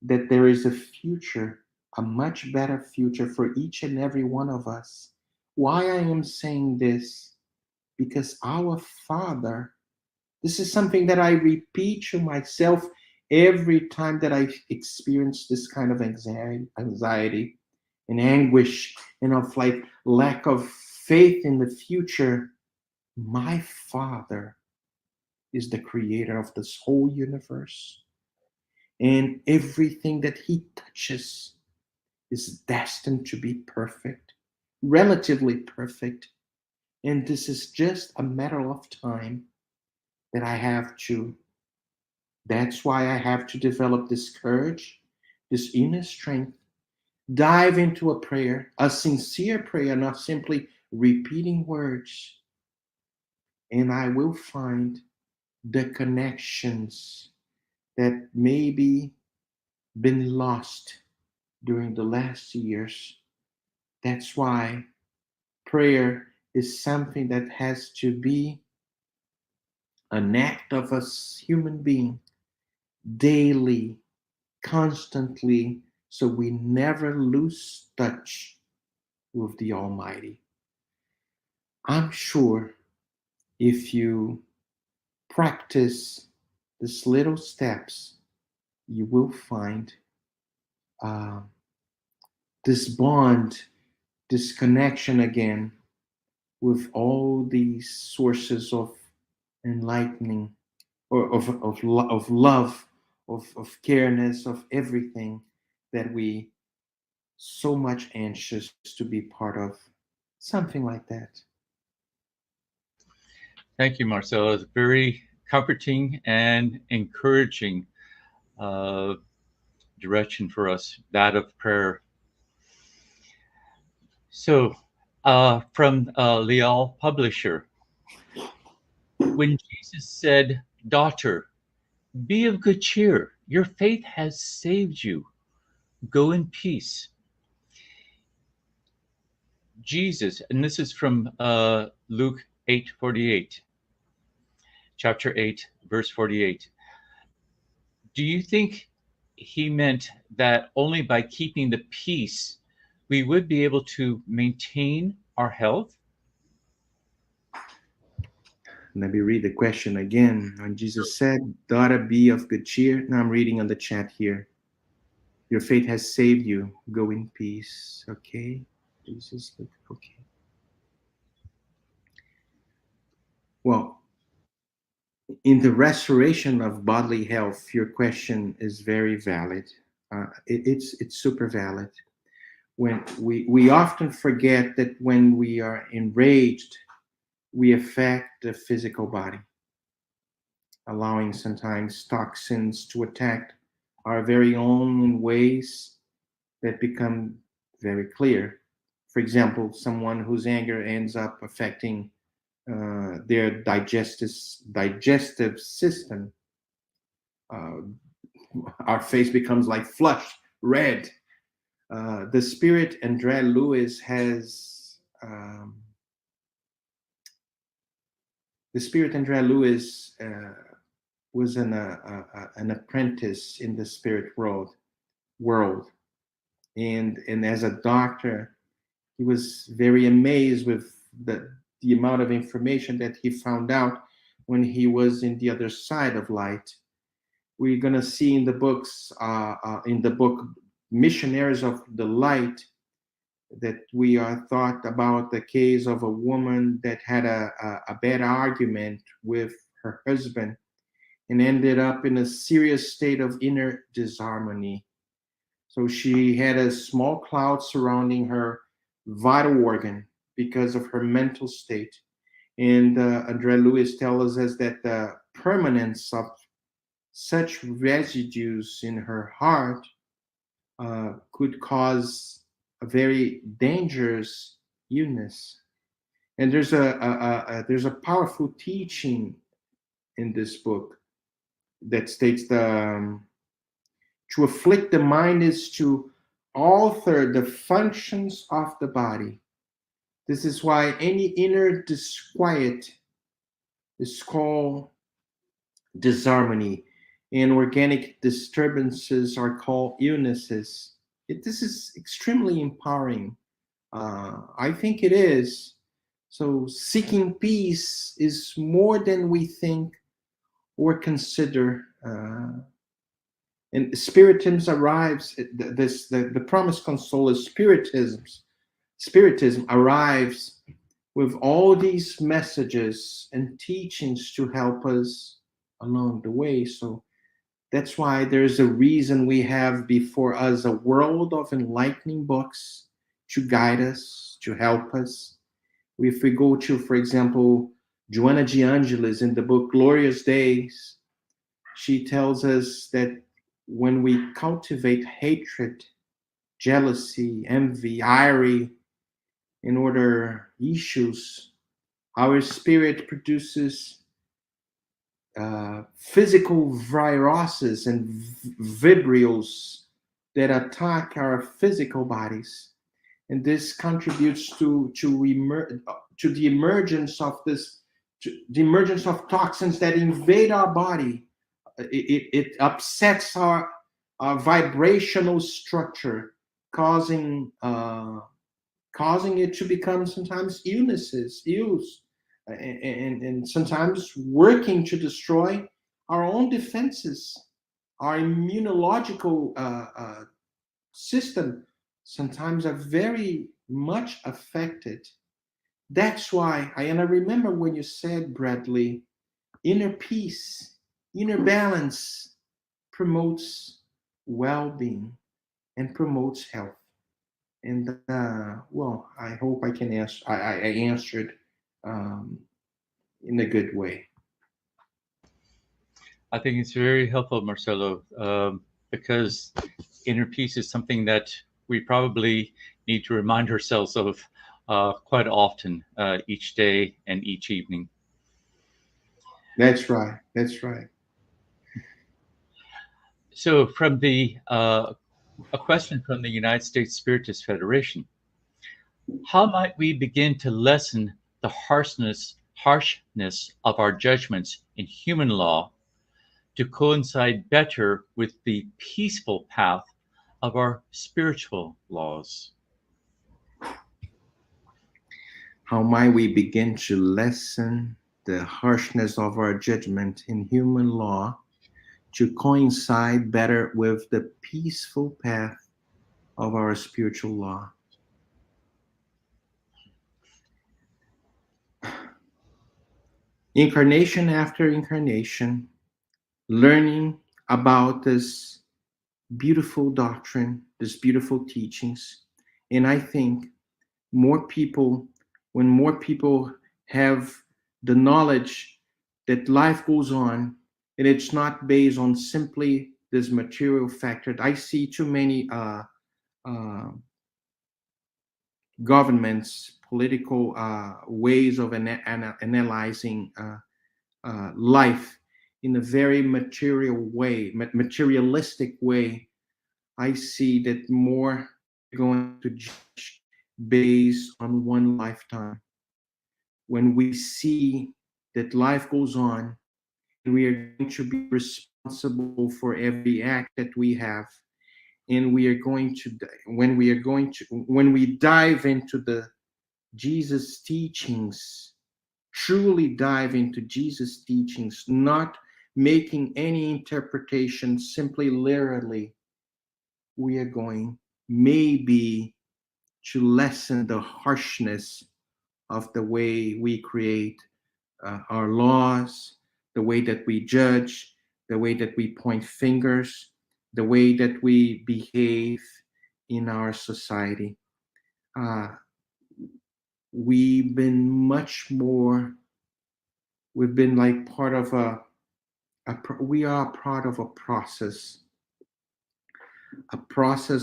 that there is a future, a much better future for each and every one of us. Why I am saying this? Because our Father, this is something that I repeat to myself every time that I experience this kind of anxiety and anguish and of like lack of faith in the future. My Father is the creator of this whole universe, and everything that he touches is destined to be perfect, relatively perfect. And this is just a matter of time that I have to. That's why I have to develop this courage, this inner strength, dive into a prayer, a sincere prayer, not simply repeating words. And I will find the connections that maybe been lost during the last years. That's why prayer is something that has to be an act of a human being daily, constantly, so we never lose touch with the Almighty. I'm sure if you practice these little steps, you will find uh, this bond, this connection again with all these sources of enlightening, or of love, of careness, of everything that we so much anxious to be part of. Something like that. Thank you, Marcelo. It's very comforting and encouraging direction for us, that of prayer. So, from Leal Publisher, when Jesus said, "Daughter, be of good cheer, your faith has saved you. Go in peace." Jesus, and this is from Luke 8:48, chapter 8, verse 48. Do you think he meant that only by keeping the peace we would be able to maintain our health? Let me read the question again. When Jesus said, "Daughter, be of good cheer." Now I'm reading on the chat here. Your faith has saved you. Go in peace. Okay. Jesus, okay. Well, in the restoration of bodily health, your question is very valid. It's super valid. When we often forget that when we are enraged, we affect the physical body, allowing sometimes toxins to attack our very own in ways that become very clear. For example, someone whose anger ends up affecting their digestive system. Our face becomes like flushed red. The spirit André Lewis has. The spirit André Lewis was an apprentice in the spirit world, and as a doctor, he was very amazed with the amount of information that he found out when he was in the other side of light. We're gonna see in the books, in the book Missionaries of the Light, that we are taught about the case of a woman that had a bad argument with her husband and ended up in a serious state of inner disharmony. So she had a small cloud surrounding her vital organ because of her mental state. And André Lewis tells us that the permanence of such residues in her heart could cause a very dangerous illness. And there's a powerful teaching in this book that states to afflict the mind is to alter the functions of the body. This is why any inner disquiet is called disharmony, and organic disturbances are called illnesses. This is extremely empowering. I think it is. So seeking peace is more than we think or consider. And Spiritism arrives, the promised console is Spiritism. Spiritism arrives with all these messages and teachings to help us along the way. So that's why there's a reason we have before us a world of enlightening books to guide us, to help us. If we go to, for example, Joanna de Angelis in the book Glorious Days, she tells us that when we cultivate hatred, jealousy, envy, ire, in order issues, our spirit produces physical viruses and vibrios that attack our physical bodies, and this contributes to the emergence of the emergence of toxins that invade our body. It upsets our vibrational structure, causing it to become sometimes ills, and sometimes working to destroy our own defenses, our immunological system sometimes are very much affected. That's why, and I remember when you said, Bradley, inner peace, inner balance promotes well-being and promotes health. And well, I hope I can answer. I answered in a good way. I think it's very helpful, Marcelo, because inner peace is something that we probably need to remind ourselves of quite often, each day and each evening. That's right. That's right. So, from a question from the United States Spiritist Federation: how might we begin to lessen the harshness of our judgments in human law to coincide better with the peaceful path of our spiritual laws? How might we begin to lessen the harshness of our judgment in human law to coincide better with the peaceful path of our spiritual law? Incarnation after incarnation, learning about this beautiful doctrine, these beautiful teachings. And I think more people, when more people have the knowledge that life goes on, and it's not based on simply this material factor. I see too many governments, political ways of analyzing life in a very materialistic way. I see that more going to judge based on one lifetime. When we see that life goes on, we are going to be responsible for every act that we have, and we are going to, when we dive into the Jesus teachings, truly dive into Jesus teachings, not making any interpretation simply literally, we are going maybe to lessen the harshness of the way we create our laws, the way that we judge, the way that we point fingers, the way that we behave in our society. We've been like part of we are part of a process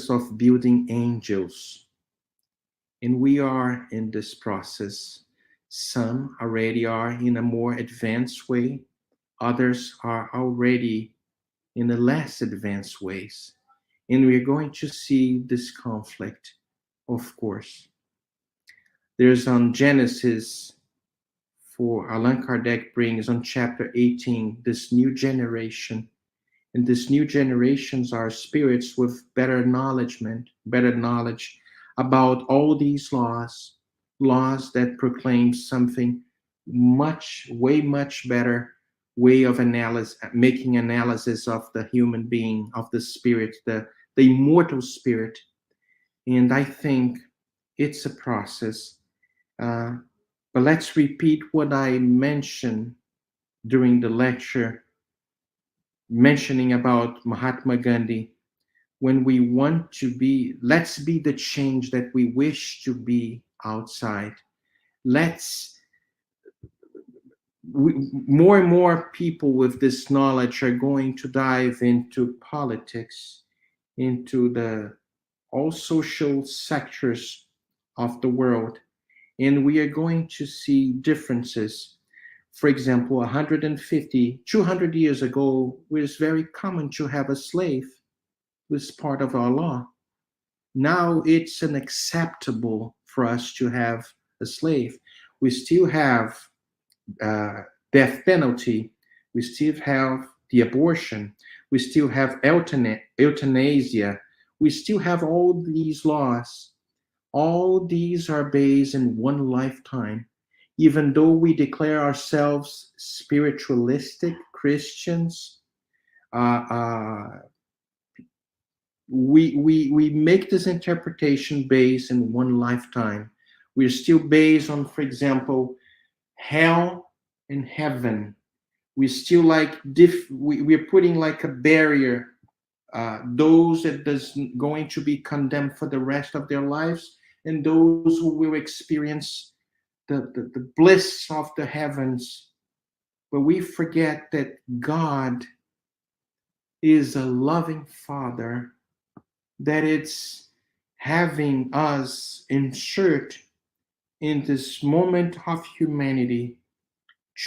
of building angels. And we are in this process. Some already are in a more advanced way. Others are already in the less advanced ways. And we're going to see this conflict, of course. There's on Genesis, for Allan Kardec brings on chapter 18, this new generation. And this new generations are spirits with better knowledge about all these laws that proclaim something way much better way of making analysis of the human being, of the spirit, the immortal spirit. And I think it's a process. But let's repeat what I mentioned during the lecture, mentioning about Mahatma Gandhi. When we want to be, let's be the change that we wish to be outside. More and more people with this knowledge are going to dive into politics, into all social sectors of the world. And we are going to see differences For example, 150, 200 years ago, it was very common to have a slave. It was part of our law. Now it's unacceptable for us to have a slave. We still have death penalty. We still have the abortion. We still have euthanasia. We still have all these laws. All these are based in one lifetime. Even though we declare ourselves spiritualistic Christians, we make this interpretation based in one lifetime. We're still based on, for example, hell and heaven. We still like we're putting like a barrier. Those that is going to be condemned for the rest of their lives, and those who will experience the bliss of the heavens. But we forget that God is a loving Father, that it's having us insert in this moment of humanity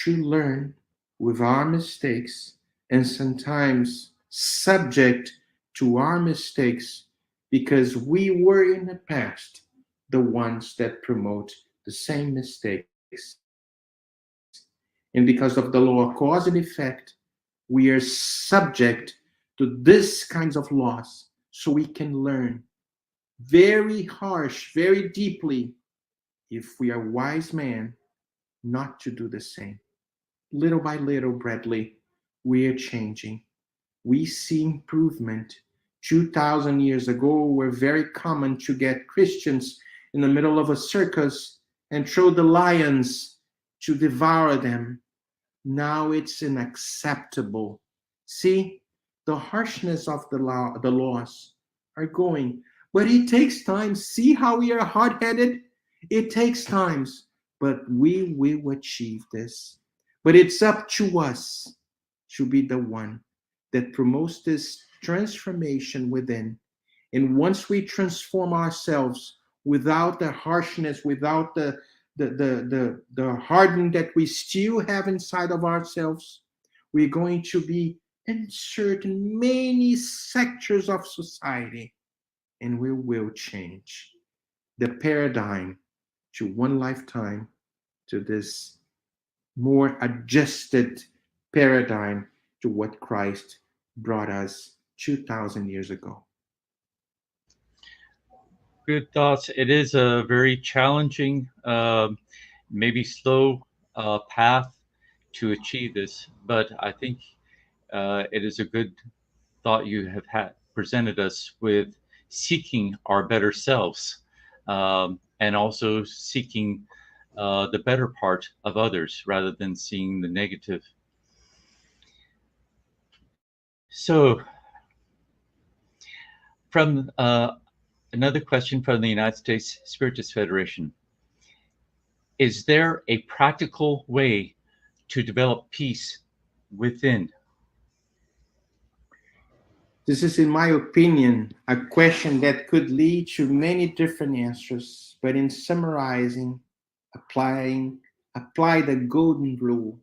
to learn with our mistakes, and sometimes subject to our mistakes, because we were in the past the ones that promote the same mistakes. And because of the law of cause and effect, we are subject to this kinds of laws, so we can learn very harsh, very deeply, if we are wise men, not to do the same. Little by little, Bradley, we are changing. We see improvement. 2,000 years ago, were very common to get Christians in the middle of a circus and throw the lions to devour them. Now it's unacceptable. See, the harshness of the laws are going, but it takes time. See how we are hard-headed? It takes time, but we will achieve this. But it's up to us to be the one that promotes this transformation within. And once we transform ourselves without the harshness, without the hardening that we still have inside of ourselves, we're going to be in certain many sectors of society, and we will change the paradigm to one lifetime, to this more adjusted paradigm to what Christ brought us 2,000 years ago. Good thoughts. It is a very challenging, maybe slow path to achieve this, but I think it is a good thought you have presented us with seeking our better selves, and also seeking the better part of others rather than seeing the negative. So, from another question from the United States Spiritist Federation. Is there a practical way to develop peace within? This is, in my opinion, a question that could lead to many different answers, but in summarizing, apply the golden rule.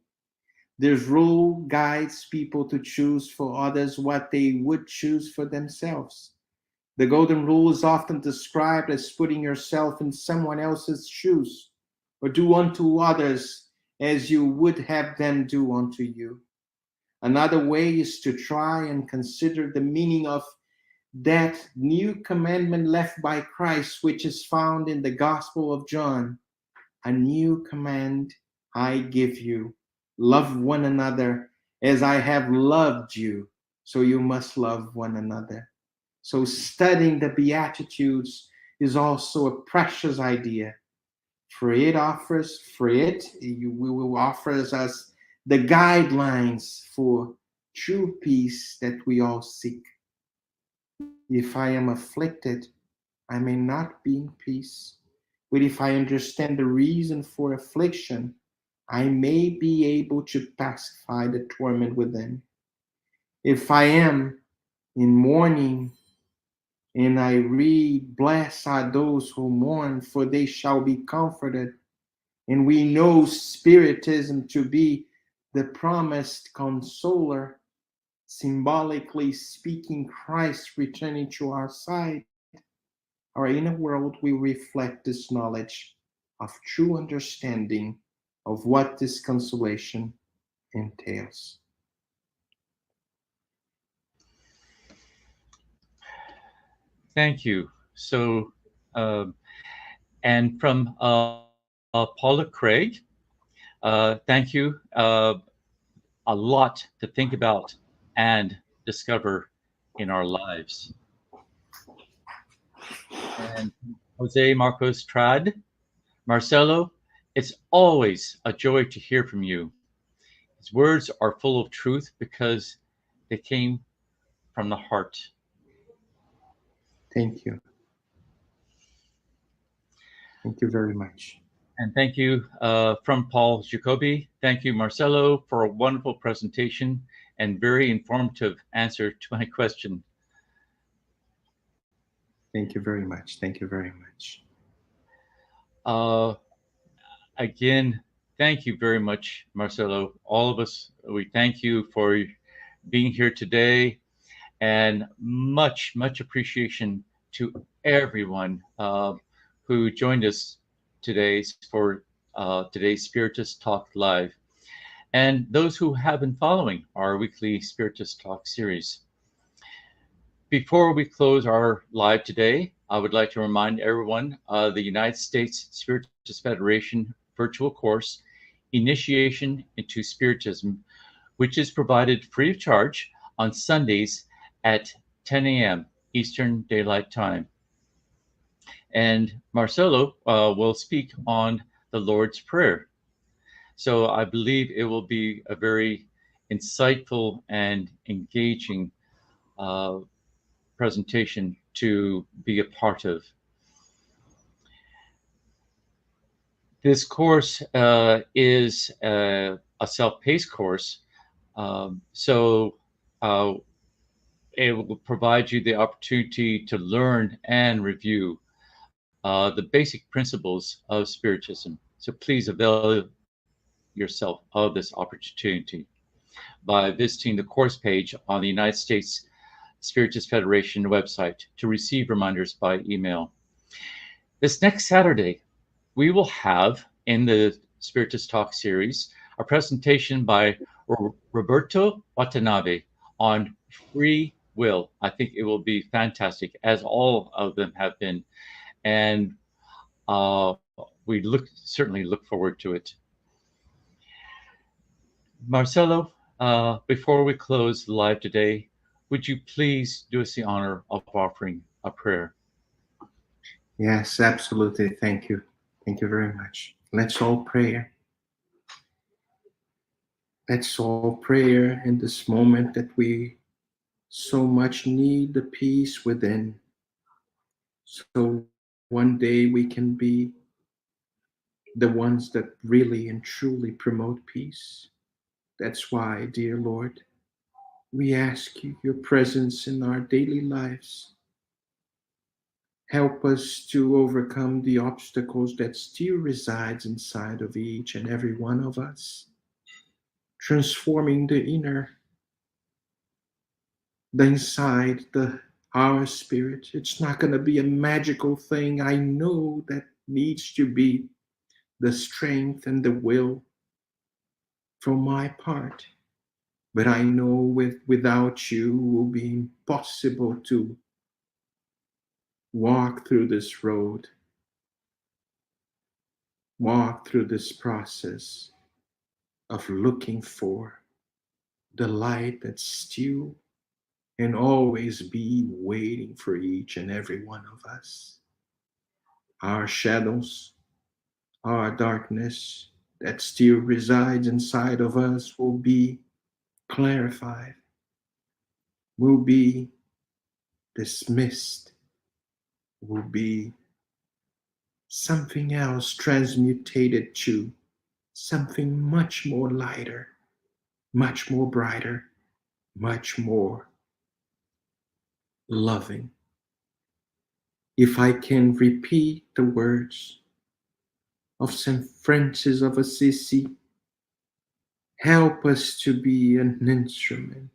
This rule guides people to choose for others what they would choose for themselves. The golden rule is often described as putting yourself in someone else's shoes, or do unto others as you would have them do unto you. Another way is to try and consider the meaning of that new commandment left by Christ, which is found in the Gospel of John. A new command I give you. Love one another as I have loved you, so you must love one another. So studying the Beatitudes is also a precious idea. For it offers us the guidelines for true peace that we all seek. If I am afflicted, I may not be in peace. But if I understand the reason for affliction, I may be able to pacify the torment within. If I am in mourning, and I read, blessed are those who mourn, for they shall be comforted. And we know Spiritism to be the promised consoler, symbolically speaking, Christ returning to our side. Our inner world will reflect this knowledge of true understanding of what this consolation entails. Thank you. So, and from Paula Craig, thank you. A lot to think about and discover in our lives. And Jose Marcos Trad, Marcelo, it's always a joy to hear from you. His words are full of truth because they came from the heart. Thank you. Thank you very much. And thank you from Paul Jacoby. Thank you, Marcelo, for a wonderful presentation and very informative answer to my question. Thank you very much. Thank you very much. Again, thank you very much, Marcelo. All of us, we thank you for being here today, and much, much appreciation to everyone who joined us today for today's Spiritist Talk Live, and those who have been following our weekly Spiritist Talk series. Before we close our live today, I would like to remind everyone the United States Spiritist Federation virtual course, Initiation into Spiritism, which is provided free of charge on Sundays at 10 a.m. Eastern Daylight Time. And Marcelo will speak on the Lord's Prayer. So I believe it will be a very insightful and engaging presentation to be a part of. This course is a self-paced course, so it will provide you the opportunity to learn and review the basic principles of Spiritism. So please avail yourself of this opportunity by visiting the course page on the United States Spiritist Federation website to receive reminders by email. This next Saturday, we will have in the Spiritist Talk series a presentation by Roberto Watanabe on free will. I think it will be fantastic, as all of them have been, and we certainly look forward to it. Marcelo, before we close the live today, would you please do us the honor of offering a prayer? Yes, absolutely. Thank you. Thank you very much. Let's all pray. Let's all pray in this moment that we so much need the peace within. So one day we can be the ones that really and truly promote peace. That's why, dear Lord, we ask you your presence in our daily lives. Help us to overcome the obstacles that still resides inside of each and every one of us, transforming the inner, the inside, our spirit. It's not going to be a magical thing. I know that needs to be the strength and the will from my part. But I know without you it will be impossible to walk through this road, walk through this process of looking for the light that's still and always be waiting for each and every one of us. Our shadows, our darkness that still resides inside of us will be clarified, will be dismissed, will be something else transmutated to something much more lighter, much more brighter, much more loving. If I can repeat the words of St. Francis of Assisi. Help us to be an instrument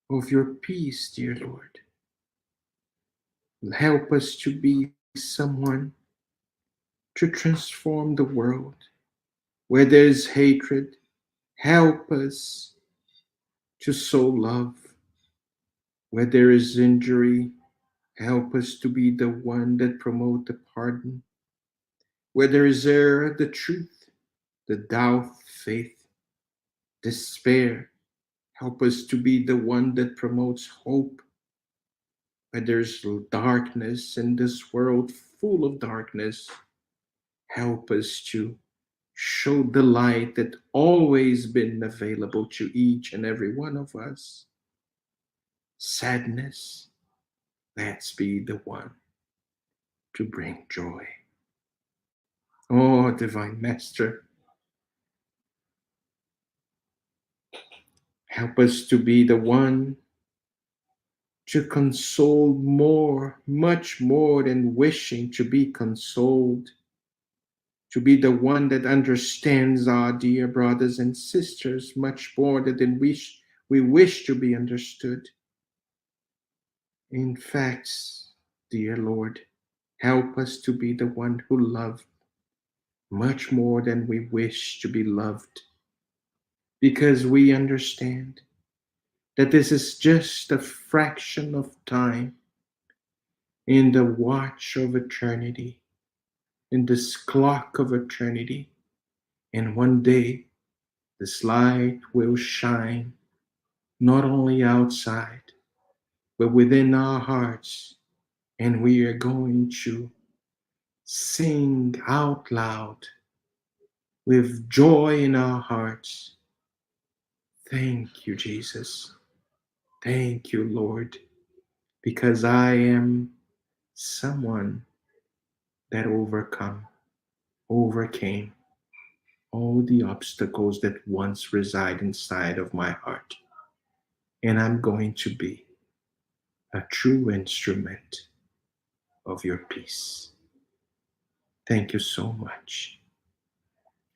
of your peace, dear Lord. Help us to be someone to transform the world. Where there is hatred, help us to sow love. Where there is injury, help us to be the one that promote the pardon. Where there is error, the truth, the doubt, faith, despair, help us to be the one that promotes hope. Where there's darkness in this world full of darkness, help us to show the light that always been available to each and every one of us. Sadness, let's be the one to bring joy. Oh, Divine Master, help us to be the one to console more, much more than wishing to be consoled, to be the one that understands our dear brothers and sisters much more than we wish to be understood. In fact, dear Lord, help us to be the one who loves much more than we wish to be loved, because we understand that this is just a fraction of time in the watch of eternity, in this clock of eternity. And one day, this light will shine not only outside, but within our hearts. And we are going to sing out loud with joy in our hearts. Thank you, Jesus. Thank you, Lord, because I am someone that overcame all the obstacles that once reside inside of my heart. And I'm going to be a true instrument of your peace. Thank you so much.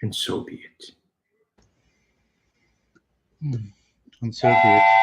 And so be it. And so be it.